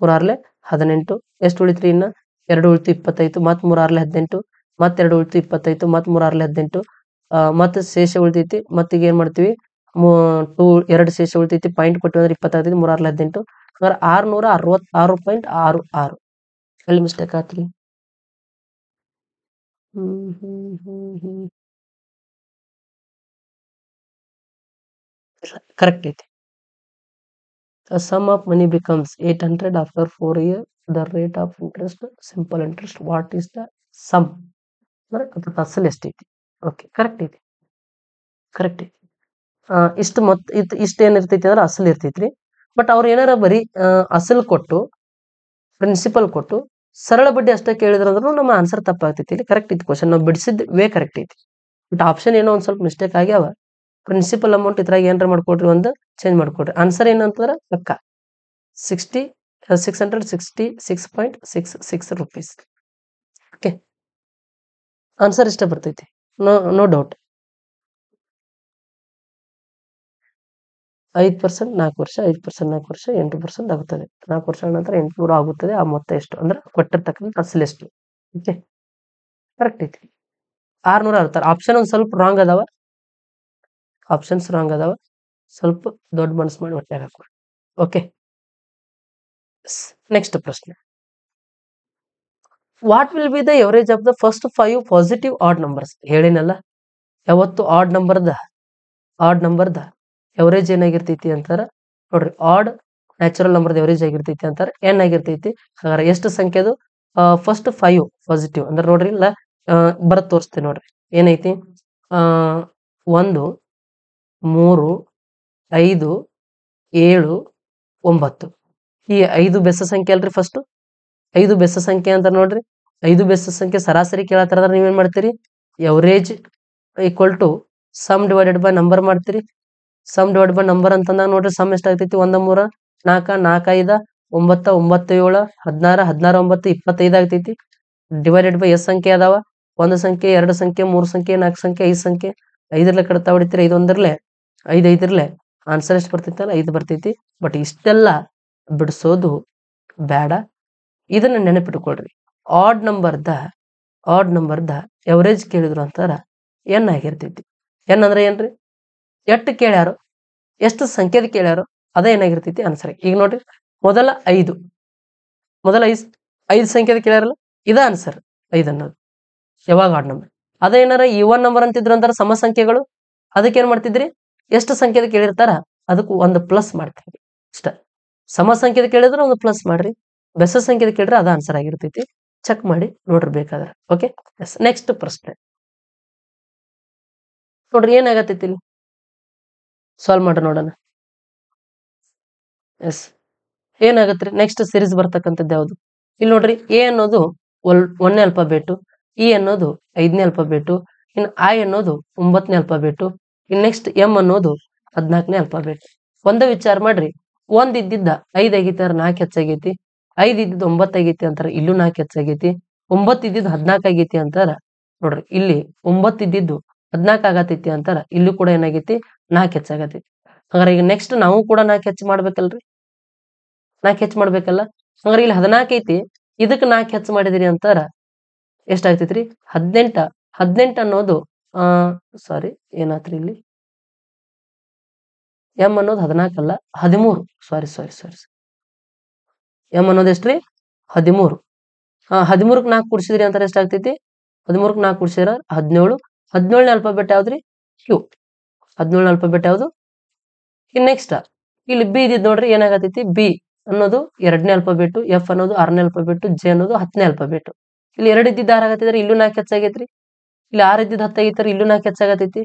Speaker 1: 3 6 18 ಎಷ್ಟು ಉಳಿತ್ರಿ ಇನ್ನ 2 ಉಳಿತು 25 ಮತ್ 3 6 18 ಮತ್ 2 ಉಳಿತು 25 ಮತ್ 3 6 18 ಮತ್ತೆ ಶೇಷ ಉಳಿತೈತಿ. ಮತ್ತೀಗ ಏನ್ ಮಾಡ್ತೀವಿ 2 ಶೇಷ ಉಳಿತೈತಿ ಪಾಯಿಂಟ್ ಕೊಟ್ಟಿವಿ ಅಂದ್ರೆ 20 ಆಗ್ತೈತಿ 3 6 18 ಅಂದ್ರೆ 666.66 ಎಲ್ಲಿ ಮಿಸ್ಟೇಕ್ ಆತ್ರಿ ಕರೆಕ್ಟ್ ಐತಿ. The sum of money becomes 800 after 4 years. The rate of interest, simple interest. What is the sum? ಅಂದ್ರೆ ಅಸಲ್ ಎಷ್ಟೈತಿ? ಓಕೆ ಕರೆಕ್ಟ್ ಐತಿ ಕರೆಕ್ಟ್ ಐತಿ. ಇಷ್ಟು ಇಷ್ಟು ಏನಿರ್ತೈತಿ ಅಂದ್ರೆ ಅಸಲ್ ಇರ್ತೈತ್ರಿ. ಬಟ್ ಅವ್ರು ಏನಾರ ಬರೀ ಅಸಲ್ ಕೊಟ್ಟು ಪ್ರಿನ್ಸಿಪಲ್ ಕೊಟ್ಟು ಸರಳ ಬಡ್ಡಿ ಅಷ್ಟೇ ಕೇಳಿದ್ರಂದ್ರೂ ನಮ್ಮ ಆನ್ಸರ್ ತಪ್ಪಾಗ್ತೈತಿ. ಇಲ್ಲಿ ಕರೆಕ್ಟ್ ಐತಿ ಕ್ವಶನ್ ನಾವು ಬಿಡಿಸಿದ ವೇ ಕರೆಕ್ಟ್ ಐತಿ. ಬಟ್ ಆಪ್ಷನ್ ಏನೋ ಒಂದ್ ಸ್ವಲ್ಪ ಮಿಸ್ಟೇಕ್ ಆಗ್ಯಾವ. ಪ್ರಿನ್ಸಿಪಲ್ ಅಮೌಂಟ್ ಇದ್ರಾಗ ಏನಾರ ಮಾಡ್ಕೊಡ್ರಿ ಒಂದು ಚೇಂಜ್ ಮಾಡ್ಕೊಡ್ರಿ. ಆನ್ಸರ್ ಏನಂತಂದ್ರೆ ಪಕ್ಕ 666.66 rupees. ಓಕೆ ಆನ್ಸರ್ ಇಷ್ಟ ಬರ್ತೈತಿ ನೋ ಡೌಟ್. 5% 4 ವರ್ಷ 5% 4 ವರ್ಷ 8% ಆಗುತ್ತದೆ. 4 ವರ್ಷ ನಂತರ 800 ಆಗುತ್ತದೆ. ಆ ಮೊತ್ತ ಎಷ್ಟು ಅಂದ್ರೆ ಕೊಟ್ಟಿರ್ತಕ್ಕಂಥ ಅಸಲ್ ಎಷ್ಟು. ಓಕೆ ಕರೆಕ್ಟ್ ಐತಿ 600 ಆಡ್ತಾರೆ. ಆಪ್ಷನ್ ಒಂದ್ ಸ್ವಲ್ಪ ರಾಂಗ್ ಅದಾವ. ಆಪ್ಷನ್ಸ್ ರಾಂಗ್ ಅದಾವ. ಸ್ವಲ್ಪ ದೊಡ್ಡ ಮನಸ್ಸು ಮಾಡಿ ಹೊಟ್ಟೆ ಹಾಕೊಳ್ಳಿ. ಓಕೆ ನೆಕ್ಸ್ಟ್ ಪ್ರಶ್ನೆ. What will be the average of the first 5 positive odd numbers? ಹೇಳಿನಲ್ಲ ಯಾವತ್ತು ಆಡ್ ನಂಬರ್ದ ಎವರೇಜ್ ಏನಾಗಿರ್ತೈತಿ ಅಂತಾರ ನೋಡ್ರಿ. ಆಡ್ ನ್ಯಾಚುರಲ್ ನಂಬರ್ದ ಎವರೇಜ್ ಆಗಿರ್ತೈತಿ ಅಂತಾರ ಎನ್ ಆಗಿರ್ತೈತಿ. ಹಾಗಾದ್ರೆ ಎಷ್ಟು ಸಂಖ್ಯೆದು ಫಸ್ಟ್ 5 ಪಾಸಿಟಿವ್ ಅಂದ್ರೆ ನೋಡ್ರಿ ಇಲ್ಲ ಬರತ್ ತೋರಿಸ್ತೇನೆ ನೋಡ್ರಿ. ಏನೈತಿ 1 3 5 7 9 ಈ 5 ಬೆಸ ಸಂಖ್ಯೆ ಅಲ್ರಿ. ಫಸ್ಟ್ 5 ಬೆಸ ಸಂಖ್ಯೆ ಅಂತ ನೋಡ್ರಿ. 5 ಬೆಸ ಸಂಖ್ಯೆ ಸರಾಸರಿ ಕೇಳತ್ತಾರ ನೀವೇನ್ ಮಾಡ್ತೀರಿ average equal to sum divided by number ಮಾಡ್ತೀರಿ. ಸಮ್ ಡಿವೈಡ್ ಬೈ ನಂಬರ್ ಅಂತಂದಾಗ ನೋಡ್ರಿ ಸಮ್ ಎಷ್ಟಾಗ್ತೈತಿ 1 3 4 4 5 9 9 7 16 16 9 25 ಆಗ್ತೈತಿ. ಡಿವೈಡೆಡ್ ಬೈ ಎಸ್ ಸಂಖ್ಯೆ ಅದಾವ 1 ಸಂಖ್ಯೆ 2 ಸಂಖ್ಯೆ 3 ಸಂಖ್ಯೆ 4 ಸಂಖ್ಯೆ 5 ಸಂಖ್ಯೆ 5 ಕಡ್ತಾ ಹೊಡಿತೀರಿ 5 ಒಂದರ್ಲೆ 5 5 ಆನ್ಸರ್ ಎಷ್ಟು ಬರ್ತೈತಿ ಅಲ್ಲ 5 ಬರ್ತೈತಿ. ಬಟ್ ಇಷ್ಟೆಲ್ಲ ಬಿಡಿಸೋದು ಬೇಡ. ಇದನ್ನ ನೆನಪಿಟ್ಕೊಳ್ರಿ. ಆಡ್ ನಂಬರ್ದ ಎವರೇಜ್ ಕೇಳಿದ್ರು ಅಂತಾರ ಎನ್ ಆಗಿರ್ತೈತಿ. ಎನ್ ಅಂದ್ರೆ ಏನ್ರಿ ಎಷ್ಟು ಕೇಳ್ಯಾರು ಎಷ್ಟು ಸಂಖ್ಯೆದ ಕೇಳ್ಯಾರು ಅದೇ ಏನಾಗಿರ್ತೈತಿ ಆನ್ಸರ್. ಈಗ ನೋಡ್ರಿ ಮೊದಲ 5 ಸಂಖ್ಯೆದ ಕೇಳ್ಯಾರಲ್ಲ ಇದ ಆನ್ಸರ್ 5 ಅನ್ನೋದು ಯಾವಾಗ ಆಡ್ ನಂಬರ್. ಅದೇ ಏನಾರ ಈವನ್ ನಂಬರ್ ಅಂತಿದ್ರು ಅಂತಾರ ಸಮ ಸಂಖ್ಯೆಗಳು ಅದಕ್ಕೆ ಏನ್ ಮಾಡ್ತಿದ್ರಿ ಎಷ್ಟು ಸಂಖ್ಯೆದ ಕೇಳಿರ್ತಾರ ಅದಕ್ಕೆ ಒಂದು ಪ್ಲಸ್ ಮಾಡ್ತೀವಿ ಇಷ್ಟ. ಸಮ ಸಂಖ್ಯೆದ ಕೇಳಿದ್ರೆ ಒಂದು ಪ್ಲಸ್ ಮಾಡ್ರಿ. ಬೆಸ ಸಂಖ್ಯೆದ ಕೇಳಿದ್ರೆ ಅದ ಆನ್ಸರ್ ಆಗಿರ್ತೈತಿ. ಚೆಕ್ ಮಾಡಿ ನೋಡ್ರಿ ಬೇಕಾದ್ರೆ. ಓಕೆ ನೆಕ್ಸ್ಟ್ ಪ್ರಶ್ನೆ ನೋಡ್ರಿ ಏನಾಗತ್ತೈತಿ ಇಲ್ಲಿ ಸಾಲ್ವ್ ಮಾಡ್ರಿ ನೋಡೋಣ. ಎಸ್ ಏನಾಗತ್ರಿ ನೆಕ್ಸ್ಟ್ ಸೀರೀಸ್ ಬರ್ತಕ್ಕಂಥದ್ದು ಯಾವುದು ಇಲ್ಲಿ ನೋಡ್ರಿ. ಎ ಅನ್ನೋದು 1ನೇ ಅಲ್ಫಾಬೆಟ್, ಇ ಅನ್ನೋದು 5ನೇ ಅಲ್ಫಾಬೆಟ್, ಇನ್ನು ಐ ಅನ್ನೋದು 9ನೇ ಅಲ್ಫಾಬೆಟ್, ಇನ್ ನೆಕ್ಸ್ಟ್ ಎಂ ಅನ್ನೋದು 14ನೇ ಅಲ್ಫಾಬೆಟ್. ಒಂದೇ ವಿಚಾರ ಮಾಡ್ರಿ 1 ಇದ್ದಿದ್ದ 5 ಆಗೈತಿ ಅಂದ್ರೆ 4 ಹೆಚ್ಚಾಗೈತಿ. 5 ಇದ್ದಿದ್ದು 9 ಆಗೈತಿ ಅಂತಾರ ಇಲ್ಲೂ 4 ಹೆಚ್ಚಾಗೈತಿ. 9 ಇದ್ದಿದ್ದು 14 ಆಗೈತಿ ಅಂತಾರ ನೋಡ್ರಿ ಇಲ್ಲಿ 9 ಇದ್ದಿದ್ದು 14 ಆಗತೈತಿ ಅಂತಾರ ಇಲ್ಲೂ ಕೂಡ ಏನಾಗೈತಿ 4 ಹೆಚ್ಚಾಗತೈತಿ. ಹಾಗಾದ್ರೆ ಈಗ ನೆಕ್ಸ್ಟ್ ನಾವು ಕೂಡ 4 ಹೆಚ್ಚು ಮಾಡ್ಬೇಕಲ್ರಿ 4 ಹೆಚ್ಚು ಮಾಡ್ಬೇಕಲ್ಲ. ಹಂಗಾರೆ ಇಲ್ಲಿ 14 ಐತಿ ಇದಕ್ಕೆ 4 ಹೆಚ್ಚು ಮಾಡಿದಿರಿ ಅಂತಾರ ಎಷ್ಟಾಗ್ತೈತ್ರಿ 18. 18 ಅನ್ನೋದು ಸಾರಿ ಏನಾತ್ರಿ ಇಲ್ಲಿ ಎಂ ಅನ್ನೋದು 14 ಅಲ್ಲ 13. ಸಾರಿ ಎಂ ಅನ್ನೋದು ಎಷ್ಟ್ರಿ 13. 13ಕ್ಕೆ 4 ಕೂಡಿಸಿದ್ರಿ ಅಂತಾರೆ ಎಷ್ಟಾಗ್ತೈತಿ 13ಕ್ಕೆ 4 ಕೂಡಿಸಿದ್ರ 17. 17ನೇ ಅಲ್ಫಾಬೆಟ್ ಯಾವ್ದ್ರಿ ಕ್ಯೂ. 17ನೇ ಅಲ್ಫಾಬೆಟ್ ಯಾವ್ದು. ಇನ್ ನೆಕ್ಸ್ಟ್ ಇಲ್ಲಿ ಬಿ ಇದ್ದಿದ್ ನೋಡ್ರಿ ಏನಾಗತೈತಿ, ಬಿ ಅನ್ನೋದು 2ನೇ ಅಲ್ಫಾಬೆಟ್, ಎಫ್ ಅನ್ನೋದು 6ನೇ ಅಲ್ಫಾಬೆಟ್, ಜೆ ಅನ್ನೋದು 10ನೇ ಅಲ್ಫಾಬೆಟ್. ಇಲ್ಲಿ 2 ಇದ್ದಿದ್ದು 6 ಆಗತ್ತಿದ್ರೆ ಇಲ್ಲೂ 4 ಹೆಚ್ಚಾಗೈತ್ರಿ. ಇಲ್ಲಿ 6 ಇದ್ದಿದ್ದು 10 ಆಗೈತ್ರಿ, ಇಲ್ಲೂ 4 ಹೆಚ್ಚಾಗತೈತಿ.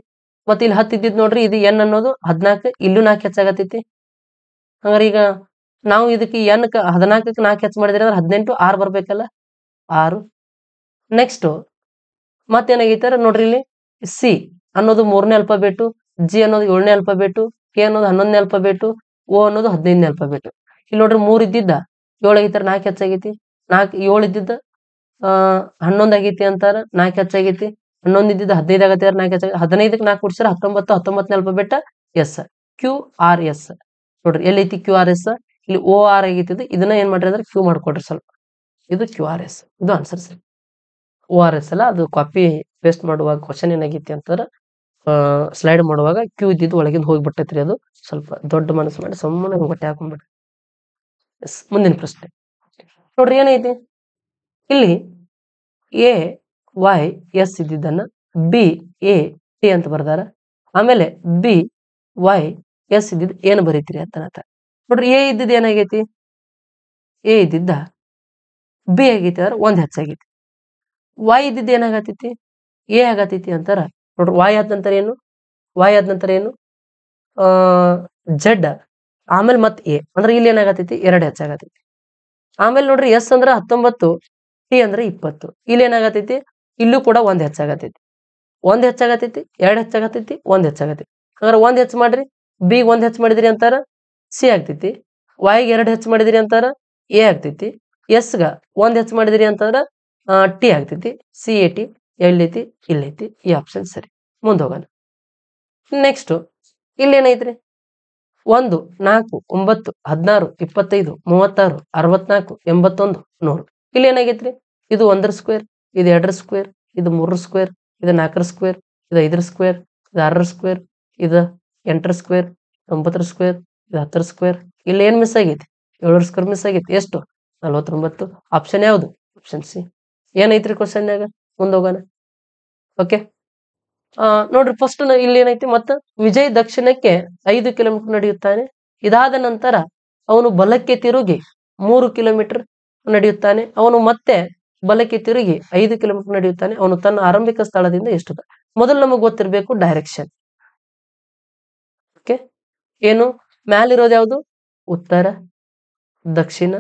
Speaker 1: ಮತ್ತೆ ಇಲ್ಲಿ 10 ಇದ್ದಿದ್ ನೋಡ್ರಿ, ಇದು ಎನ್ ಅನ್ನೋದು 14, ಇಲ್ಲೂ 4 ಹೆಚ್ಚಾಗತೈತಿ. ಹಂಗಾರೆ ಈಗ ನಾವು ಇದಕ್ಕೆ ಎನ್ 14ಕ್ಕೆ 4 ಹೆಚ್ಚು ಮಾಡಿದ್ರೆ ಅಂದ್ರೆ 18, 6 ಬರ್ಬೇಕಲ್ಲ, 6. ನೆಕ್ಸ್ಟ್ ಮತ್ತೇನಾಗೈತಾರ ನೋಡ್ರಿ, ಇಲ್ಲಿ ಸಿ ಅನ್ನೋದು 3ನೇ ಅಲ್ಫಾಬೆಟ್, ಜಿ ಅನ್ನೋದು 7ನೇ ಅಲ್ಫಾಬೆಟ್, ಕೆ ಅನ್ನೋದು 11ನೇ ಅಲ್ಫಾಬೆಟ್, ಓ ಅನ್ನೋದು 15ನೇ ಅಲ್ಫಾಬೆಟ್. ಇಲ್ಲಿ ನೋಡ್ರಿ 3 ಇದ್ದಿದ್ದ 7 ಆಗೈತಾರ, 4 ಹೆಚ್ಚಾಗೈತಿ. 7 ಇದ್ದಿದ್ದ 11 ಆಗೈತಿ ಅಂತಾರ, 4 ಹೆಚ್ಚಾಗೈತಿ. 11 ಇದ್ದಿದ್ದ 15 ಆಗತ್ತೆ, 4 ಹೆಚ್ಚಾಗೈತಿ. 15ಕ್ಕೆ 4 ಕೂಡಿಸಿದ್ರೆ 19, 19ನೇ alphabet S, Q R S. ನೋಡ್ರಿ ಎಲ್ಲೈತಿ ಕ್ಯೂ ಆರ್ ಎಸ್, ಇಲ್ಲಿ ಓ ಆರ್ ಆಗೈತಿ. ಇದನ್ನ ಏನ್ ಮಾಡ್ರಿ ಅಂದ್ರೆ ಕ್ಯೂ ಮಾಡ್ಕೊಡ್ರಿ ಸ್ವಲ್ಪ. ಇದು ಕ್ಯೂ ಆರ್ ಎಸ್, ಇದು ಆನ್ಸರ್ ಸರಿ. ಓ ಆರ್ ಎಸ್ ಅಲ್ಲ, ಅದು ಕಾಪಿ ಪೇಸ್ಟ್ ಮಾಡುವಾಗ ಕ್ವಶನ್ ಏನಾಗೈತಿ ಅಂತಾರೆ, ಸ್ಲೈಡ್ ಮಾಡುವಾಗ ಕ್ಯೂ ಇದ್ದಿದ್ದು ಒಳಗಿಂದ ಹೋಗ್ಬಿಟ್ಟೈತ್ರಿ. ಅದು ಸ್ವಲ್ಪ ದೊಡ್ಡ ಮನಸ್ಸು ಮಾಡಿ ಸುಮ್ಮನೆ ಹೊಟ್ಟೆ ಹಾಕೊಂಡ್ಬಿಡ್ರಿ. ಎಸ್, ಮುಂದಿನ ಪ್ರಶ್ನೆ ನೋಡ್ರಿ ಏನೈತಿ, ಇಲ್ಲಿ ಎ ವೈ ಎಸ್ ಇದ್ದಿದ್ದನ್ನ ಬಿ ಎ ಟಿ ಅಂತ ಬರ್ದಾರ. ಆಮೇಲೆ ಬಿ ವೈ ಎಸ್ ಇದ್ದಿದ್ದು ಏನು ಬರೀತೀರಿ ಅಂತ ನೋಡ್ರಿ. ಎ ಇದ್ದಿದ್ದು ಏನಾಗೈತಿ, ಎ ಇದ್ದಿದ್ದ ಬಿ ಆಗೈತಿ ಅಂದ್ರೆ 1 ಹೆಚ್ಚಾಗೈತಿ. ವೈ ಇದ್ದಿದ್ದು ಏನಾಗತೈತಿ, ಎ ಆಗತೈತಿ ಅಂತಾರ. ನೋಡ್ರಿ ವೈ ಆದ ನಂತರ ಏನು, ವೈ ಆದ ನಂತರ ಏನು, ಜೆಡ್, ಆಮೇಲೆ ಮತ್ ಎ ಅಂದ್ರೆ ಇಲ್ಲಿ ಏನಾಗತೈತಿ 2 ಹೆಚ್ಚಾಗತೈತಿ. ಆಮೇಲೆ ನೋಡ್ರಿ ಎಸ್ ಅಂದ್ರ 19, ಟಿ ಅಂದ್ರೆ 20. ಇಲ್ಲಿ ಏನಾಗತೈತಿ, ಇಲ್ಲೂ ಕೂಡ 1 ಹೆಚ್ಚಾಗತೈತಿ. 1 ಹೆಚ್ಚಾಗತೈತಿ, 2 ಹೆಚ್ಚಾಗತೈತಿ, 1 ಹೆಚ್ಚಾಗತೈತಿ. ಹಂಗಾರೆ 1 ಹೆಚ್ಚು ಮಾಡ್ರಿ, ಬಿ 1 ಹೆಚ್ಚು ಮಾಡಿದ್ರಿ ಅಂತಾರ ಸಿ ಆಗ್ತೈತಿ. ವೈಗೆ 2 ಹೆಚ್ಚು ಮಾಡಿದ್ರಿ ಅಂತಾರ ಎ ಆಗ್ತೈತಿ. ಎಸ್ಗ 1 ಹೆಚ್ಚು ಮಾಡಿದ್ರಿ ಅಂತಂದ್ರ ಟಿ ಆಗ್ತೈತಿ. ಸಿ ಎ ಟಿ ಎಲ್ಲೈತಿ, ಇಲ್ಲೈತಿ. ಈ ಆಪ್ಷನ್ ಸರಿ. ಮುಂದೆ ಹೋಗೋಣ. ನೆಕ್ಸ್ಟ್ ಇಲ್ಲಿ ಏನೈತ್ರಿ, 1, 4, 9, 16, 25, 36, 64, 81, 100. ಇಲ್ಲಿ ಏನಾಗೈತ್ರಿ, ಇದು 1ರ ಸ್ಕ್ವೇರ್, ಇದು 2ರ ಸ್ಕ್ವೇರ್, ಇದು 3ರ ಸ್ಕ್ವೇರ್, ಇದು 4ರ ಸ್ಕ್ವೇರ್, ಇದು 5ರ ಸ್ಕ್ವೇರ್, ಇದು 6ರ ಸ್ಕ್ವೇರ್, ಇದು 8ರ ಸ್ಕ್ವೇರ್, 9ರ ಸ್ಕ್ವೇರ್, ಇದು 10ರ ಸ್ಕ್ವೇರ್. ಇಲ್ಲಿ ಏನ್ ಮಿಸ್ ಆಗೈತಿ, 7ರ ಸ್ಕ್ವೇರ್ ಮಿಸ್ ಆಗೈತಿ. ಎಷ್ಟು, 49. ಆಪ್ಷನ್ ಯಾವುದು, ಆಪ್ಷನ್ ಸಿ. ಏನೈತ್ರಿ ಕ್ವಶನ್ಯಾಗ, ಮುಂದೆ ಹೋಗೋಣ. ಓಕೆ, ನೋಡ್ರಿ ಫಸ್ಟ್ ಇಲ್ಲಿ ಏನೈತಿ, ಮತ್ತ ವಿಜಯ್ ದಕ್ಷಿಣಕ್ಕೆ 5 ಕಿಲೋಮೀಟರ್ ನಡೆಯುತ್ತಾನೆ. ಇದಾದ ನಂತರ ಅವನು ಬಲಕ್ಕೆ ತಿರುಗಿ 3 ಕಿಲೋಮೀಟರ್ ನಡೆಯುತ್ತಾನೆ. ಅವನು ಮತ್ತೆ ಬಲಕ್ಕೆ ತಿರುಗಿ 5 ಕಿಲೋಮೀಟರ್ ನಡೆಯುತ್ತಾನೆ. ಅವನು ತನ್ನ ಆರಂಭಿಕ ಸ್ಥಳದಿಂದ ಎಷ್ಟು ದೂರ. ಮೊದಲು ನಮಗೆ ಗೊತ್ತಿರಬೇಕು ಡೈರೆಕ್ಷನ್. ಓಕೆ, ಏನು ಮ್ಯಾಲಿರೋದು ಯಾವುದು, ಉತ್ತರ, ದಕ್ಷಿಣ,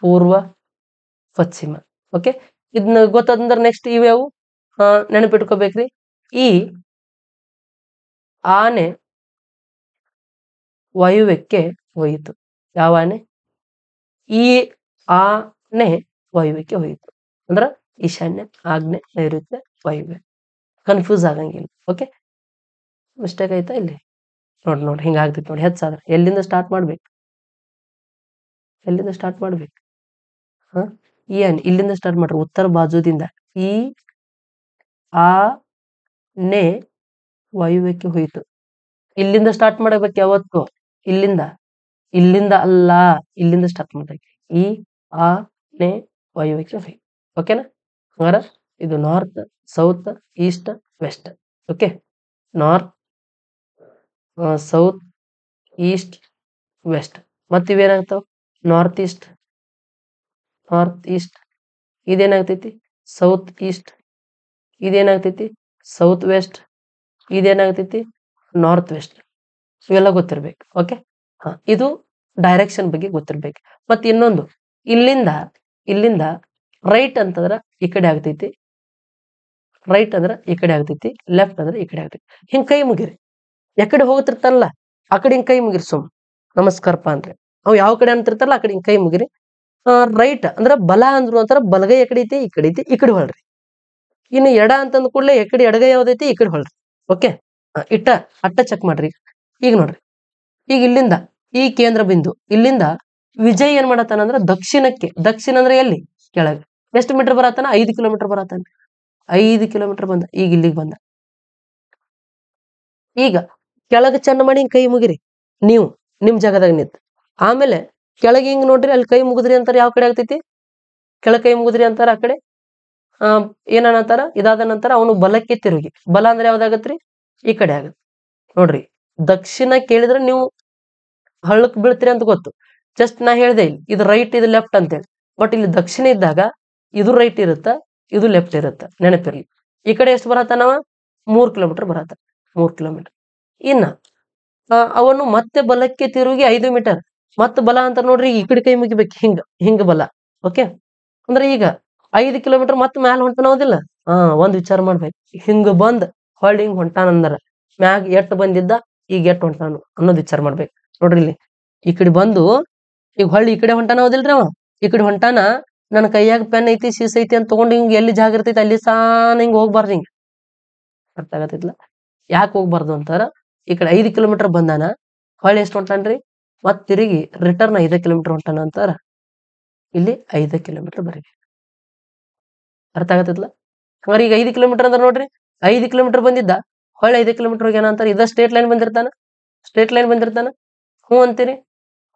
Speaker 1: ಪೂರ್ವ, ಪಶ್ಚಿಮ. ಓಕೆ, ಇದನ್ನ ಗೊತ್ತಾದಂದ್ರೆ ನೆಕ್ಸ್ಟ್ ಇವ್ಯಾವು ನೆನಪಿಟ್ಕೋಬೇಕ್ರಿ. ಈ ಆನೆ ವಾಯುವ್ಯಕ್ಕೆ ಹೋಯಿತು. ಯಾವ ಆನೆ, ಈ ಆನೆ ವಾಯುವ್ಯಕ್ಕೆ ಹೋಯಿತು ಅಂದ್ರ ಈಶಾನ್ಯ, ಆಗ್ನೆ, ನೈಋತ್ಯ, ವಾಯುವ್ಯ. ಕನ್ಫ್ಯೂಸ್ ಆಗಂಗಿಲ್ಲ. ಓಕೆ, ಮಿಸ್ಟೇಕ್ ಆಯ್ತಾ ಇಲ್ಲಿ, ನೋಡ್ರಿ ಹಿಂಗ ಆಗ್ತೈತಿ ನೋಡಿ. ಹೆಚ್ಚಾದ್ರೆ ಎಲ್ಲಿಂದ ಸ್ಟಾರ್ಟ್ ಮಾಡ್ಬೇಕು, ಎಲ್ಲಿಂದ ಸ್ಟಾರ್ಟ್ ಮಾಡ್ಬೇಕು, ಏನ್ ಇಲ್ಲಿಂದ ಸ್ಟಾರ್ಟ್ ಮಾಡ್ರಿ, ಉತ್ತರ ಬಾಜುದಿಂದ. ಈ ಆನೆ ವಾಯುವ್ಯಕ್ಕೆ ಹೋಯಿತು. ಇಲ್ಲಿಂದ ಸ್ಟಾರ್ಟ್ ಮಾಡಬೇಕು ಯಾವತ್ತು, ಇಲ್ಲಿಂದ ಅಲ್ಲ, ಇಲ್ಲಿಂದ ಸ್ಟಾರ್ಟ್ ಮಾಡ್ಬೇಕು. ಈ ಆನೆ ವಾಯುವ್ಯಕ್ಕೆ ಹೋಯಿತು. ಓಕೆನಾ, ಹಂಗಾರ ಇದು north, south, east, west. Okay, north, south, east, west. ಮತ್ತ ಇವೇನಾಗ್ತಾವ, ನಾರ್ತ್ ಈಸ್ಟ್, ಇದೇನಾಗ್ತೈತಿ ಸೌತ್ ಈಸ್ಟ್, ಇದೇನಾಗ್ತೈತಿ ಸೌತ್ ವೆಸ್ಟ್, ಇದೇನಾಗ್ತೈತಿ ನಾರ್ತ್ ವೆಸ್ಟ್. ಇವೆಲ್ಲ ಗೊತ್ತಿರ್ಬೇಕು. ಓಕೆ, ಇದು ಡೈರೆಕ್ಷನ್ ಬಗ್ಗೆ ಗೊತ್ತಿರ್ಬೇಕು. ಮತ್ತೆ ಇನ್ನೊಂದು, ಇಲ್ಲಿಂದ ರೈಟ್ ಅಂತಂದ್ರ ಈ ಕಡೆ ಆಗ್ತೈತಿ, ರೈಟ್ ಅಂದ್ರ ಈ ಕಡೆ ಆಗ್ತೈತಿ, ಲೆಫ್ಟ್ ಅಂದ್ರೆ ಈ ಕಡೆ ಆಗ್ತೈತಿ. ಹಿಂಗ್ ಕೈ ಮುಗಿರಿ, ಯಾಕಡೆ ಹೋಗ್ತಿರ್ತಾರಲ್ಲ ಆ ಕಡೆ ಹಿಂಗ್ ಕೈ ಮುಗಿರಿ, ಸುಮ್ ನಮಸ್ಕಾರಪ್ಪ ಅಂದ್ರೆ. ಅವ್ ಯಾವ ಕಡೆ ಅಂತಿರ್ತಾರಲ್ಲ ಆ ಕಡೆ ಹಿಂಗ್ ಕೈ ಮುಗಿರಿ. ರೈಟ್ ಅಂದ್ರ ಬಲ ಅಂದ್ರು ಅಂತಾರ, ಬಲಗೈ ಎಕಡೆ ಐತಿ, ಈ ಕಡೆ ಐತಿ, ಈ ಕಡೆ ಹೊಳ್ರಿ. ಇನ್ನು ಎಡ ಅಂತಂದ ಕೂಡಲೇ ಎಕಡೆ ಎಡಗೈ ಯಾವ್ದೈತಿ, ಈ ಕಡೆ ಹೊಳ್ರಿ. ಓಕೆ, ಅಟ್ಟ ಚೆಕ್ ಮಾಡ್ರಿ. ಈಗ ನೋಡ್ರಿ, ಈಗ ಇಲ್ಲಿಂದ ಈ ಕೇಂದ್ರ ಬಿಂದು, ಇಲ್ಲಿಂದ ವಿಜಯ್ ಏನ್ ಮಾಡತ್ತಾನ ದಕ್ಷಿಣಕ್ಕೆ. ದಕ್ಷಿಣ ಅಂದ್ರೆ ಎಲ್ಲಿ, ಕೆಳಗೆ. ಎಷ್ಟು ಮೀಟರ್ ಬರತ್ತಾನ, 5 ಕಿಲೋಮೀಟರ್ ಬರತ್ತಾನ. 5 ಕಿಲೋಮೀಟರ್ ಬಂದ. ಈಗ ಇಲ್ಲಿಗೆ ಬಂದ. ಈಗ ಕೆಳಗೆ ಚಂದ ಮಾಡಿ ಹಿಂಗ್ ಕೈ ಮುಗಿರಿ ನೀವು ನಿಮ್ ಜಾಗದಾಗ ನಿಂತು. ಆಮೇಲೆ ಕೆಳಗೆ ಹಿಂಗ್ ನೋಡ್ರಿ, ಅಲ್ಲಿ ಕೈ ಮುಗಿದ್ರಿ ಅಂತಾರ, ಯಾವ ಕಡೆ ಆಗ್ತೈತಿ, ಕೆಳಗೆ ಕೈ ಮುಗಿದ್ರಿ ಅಂತಾರ ಆ ಕಡೆ. ಏನಂತಾರ, ಇದಾದ ನಂತರ ಅವನು ಬಲಕ್ಕೆ ತಿರುಗಿ. ಬಲ ಅಂದ್ರೆ ಯಾವ್ದಾಗತ್ರಿ, ಈ ಕಡೆ ಆಗತ್ತೆ. ನೋಡ್ರಿ, ದಕ್ಷಿಣ ಕೇಳಿದ್ರೆ ನೀವು ಹಳ್ಳಕ್ ಬೀಳ್ತೀರಿ ಅಂತ ಗೊತ್ತು. ಜಸ್ಟ್ ನಾ ಹೇಳ್ದೆ ಇಲ್ಲಿ ಇದು ರೈಟ್ ಇದು ಲೆಫ್ಟ್ ಅಂತೇಳಿ. ಬಟ್ ಇಲ್ಲಿ ದಕ್ಷಿಣ ಇದ್ದಾಗ ಇದು ರೈಟ್ ಇರುತ್ತ, ಇದು ಲೆಫ್ಟ್ ಇರುತ್ತ, ನೆನಪಿರ್ಲಿ. ಈ ಕಡೆ ಎಷ್ಟು ಬರತ್ತ ನಾವ 3 ಕಿಲೋಮೀಟರ್ ಬರತ್ತ, 3 ಕಿಲೋಮೀಟರ್. ಇನ್ನ ಅವನು ಮತ್ತೆ ಬಲಕ್ಕೆ ತಿರುಗಿ 5 ಮೀಟರ್ ಮತ್ತೆ ಬಲ ಅಂತ ನೋಡ್ರಿ, ಈ ಕಡೆ ಕೈ ಮುಗಿಬೇಕು, ಹಿಂಗ ಬಲ. ಓಕೆ, ಅಂದ್ರೆ ಈಗ 5 ಕಿಲೋಮೀಟರ್ ಮತ್ತೆ ಮ್ಯಾಲ ಹೊಂಟಾನೋದಿಲ್ಲ. ಒಂದ್ ವಿಚಾರ ಮಾಡ್ಬೇಕು, ಹಿಂಗ ಬಂದ್ ಹೊಳ್ಳಿ ಹಿಂಗ್ ಹೊಂಟಾನಂದ್ರ ಮ್ಯಾಗ ಎಟ್ ಬಂದಿದ್ದ, ಈಗ ಎಟ್ ಹೊಂಟಾನು ಅನ್ನೋದು ವಿಚಾರ ಮಾಡ್ಬೇಕು. ನೋಡ್ರಿ ಇಲ್ಲಿ ಈ ಕಡೆ ಬಂದು ಈಗ ಹೊಳ್ಳಿ ಈ ಕಡೆ ಹೊಂಟಾನ ಹೋದಿಲ್ರಿ ಅವ, ಈ ಕಡೆ ಹೊಂಟಾನ, ನನ್ನ ಕೈಯಾಗ ಪೆನ್ ಐತಿ ಸೀಸ್ ಐತಿ ಅಂತ ತಗೊಂಡು ಹಿಂಗ್ ಎಲ್ಲಿ ಜಾಗ ಇರ್ತೈತಿ ಅಲ್ಲಿ ಸಾನ ಹಿಂಗ್ ಹೋಗ್ಬಾರ್ದು. ಹಿಂಗ ಅರ್ಥ ಆಗತ್ತಿಲ್ಲ. ಯಾಕೆ ಹೋಗ್ಬಾರ್ದು ಅಂತಾರ, ಈ ಕಡೆ 5 ಕಿಲೋಮೀಟರ್ ಬಂದಾನ, ಹೊಳ್ಳಿ ಎಷ್ಟು ಹೊಂಟಾನ್ರಿ, ಮತ್ ತಿರುಗಿ ರಿಟರ್ನ್ 5 ಕಿಲೋಮೀಟರ್ ಹೊಂಟಾನ ಅಂತಾರ, ಇಲ್ಲಿ 5 ಕಿಲೋಮೀಟರ್ ಬರೀ. ಅರ್ಥ ಆಗತ್ತಿಲ್ಲ. ಹಂಗಾರೆ ಈಗ 5 ಕಿಲೋಮೀಟರ್ ಅಂದ್ರೆ ನೋಡ್ರಿ, 5 ಕಿಲೋಮೀಟರ್ ಬಂದಿದ್ದ, ಹೊಳ್ಳಿ 5 ಕಿಲೋಮೀಟರ್ ಹೋಗ್ಯಾನ ಅಂತಾರ. ಇದ ಸ್ಟ್ರೇಟ್ ಲೈನ್ ಬಂದಿರ್ತಾನ, ಸ್ಟ್ರೇಟ್ ಲೈನ್ ಬಂದಿರ್ತಾನ. ಹ್ಞೂ ಅಂತೀರಿ,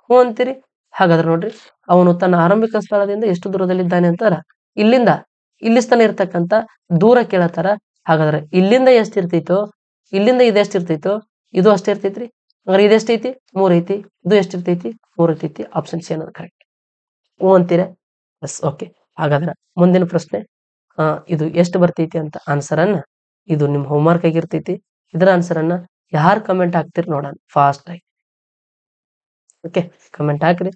Speaker 1: ಹ್ಞೂ ಅಂತೀರಿ. ಹಾಗಾದ್ರೆ ನೋಡ್ರಿ, ಅವನು ತನ್ನ ಆರಂಭಿಕ ಸ್ಥಳದಿಂದ ಎಷ್ಟು ದೂರದಲ್ಲಿದ್ದಾನೆ ಅಂತಾರ, ಇಲ್ಲಿಂದ ಇಲ್ಲಿಸ್ತಾನೆ ಇರ್ತಕ್ಕಂಥ ದೂರ ಕೇಳತ್ತಾರ. ಹಾಗಾದ್ರೆ ಇಲ್ಲಿಂದ ಎಷ್ಟಿರ್ತೈತೋ, ಇಲ್ಲಿಂದ ಇದೆಷ್ಟಿರ್ತೈತೋ ಇದು ಅಷ್ಟೇ ಇರ್ತೈತ್ರಿ. ಹಂಗಾರೆ ಇದೆಷ್ಟೈತಿ 3 ಐತಿ, ಇದು ಎಷ್ಟಿರ್ತೈತಿ 3 ಇರ್ತೈತಿ. ಆಪ್ಷನ್ ಸಿ ಅನ್ನೋದು ಕರೆಕ್ಟ್. ಹ್ಞೂ ಅಂತೀರ? Yes, okay. ಹಾಗಾದ್ರೆ ಮುಂದಿನ ಪ್ರಶ್ನೆ, ಇದು ಎಷ್ಟು ಬರ್ತೈತಿ ಅಂತ ಆನ್ಸರ್ ಅನ್ನ, ಇದು ನಿಮ್ ಹೋಮ್ವರ್ಕ್ ಆಗಿರ್ತೈತಿ. ಇದರ ಆನ್ಸರ್ ಅನ್ನ ಯಾರು ಕಮೆಂಟ್ ಹಾಕ್ತಿರಿ ನೋಡೋಣ ಫಾಸ್ಟ್ ಆಗಿ. ಓಕೆ, ಕಮೆಂಟ್ ಹಾಕ್ರಿ.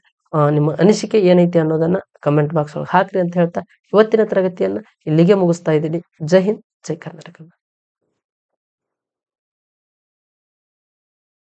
Speaker 1: ನಿಮ್ಮ ಅನಿಸಿಕೆ ಏನೈತಿ ಅನ್ನೋದನ್ನ ಕಮೆಂಟ್ ಬಾಕ್ಸ್ ಒಳಗೆ ಹಾಕ್ರಿ ಅಂತ ಹೇಳ್ತಾ ಇವತ್ತಿನ ತರಗತಿಯನ್ನ ಇಲ್ಲಿಗೆ ಮುಗಿಸ್ತಾ ಇದ್ದೀನಿ. ಜೈ ಹಿಂದ್, ಜೈ ಕರ್ನಾಟಕ.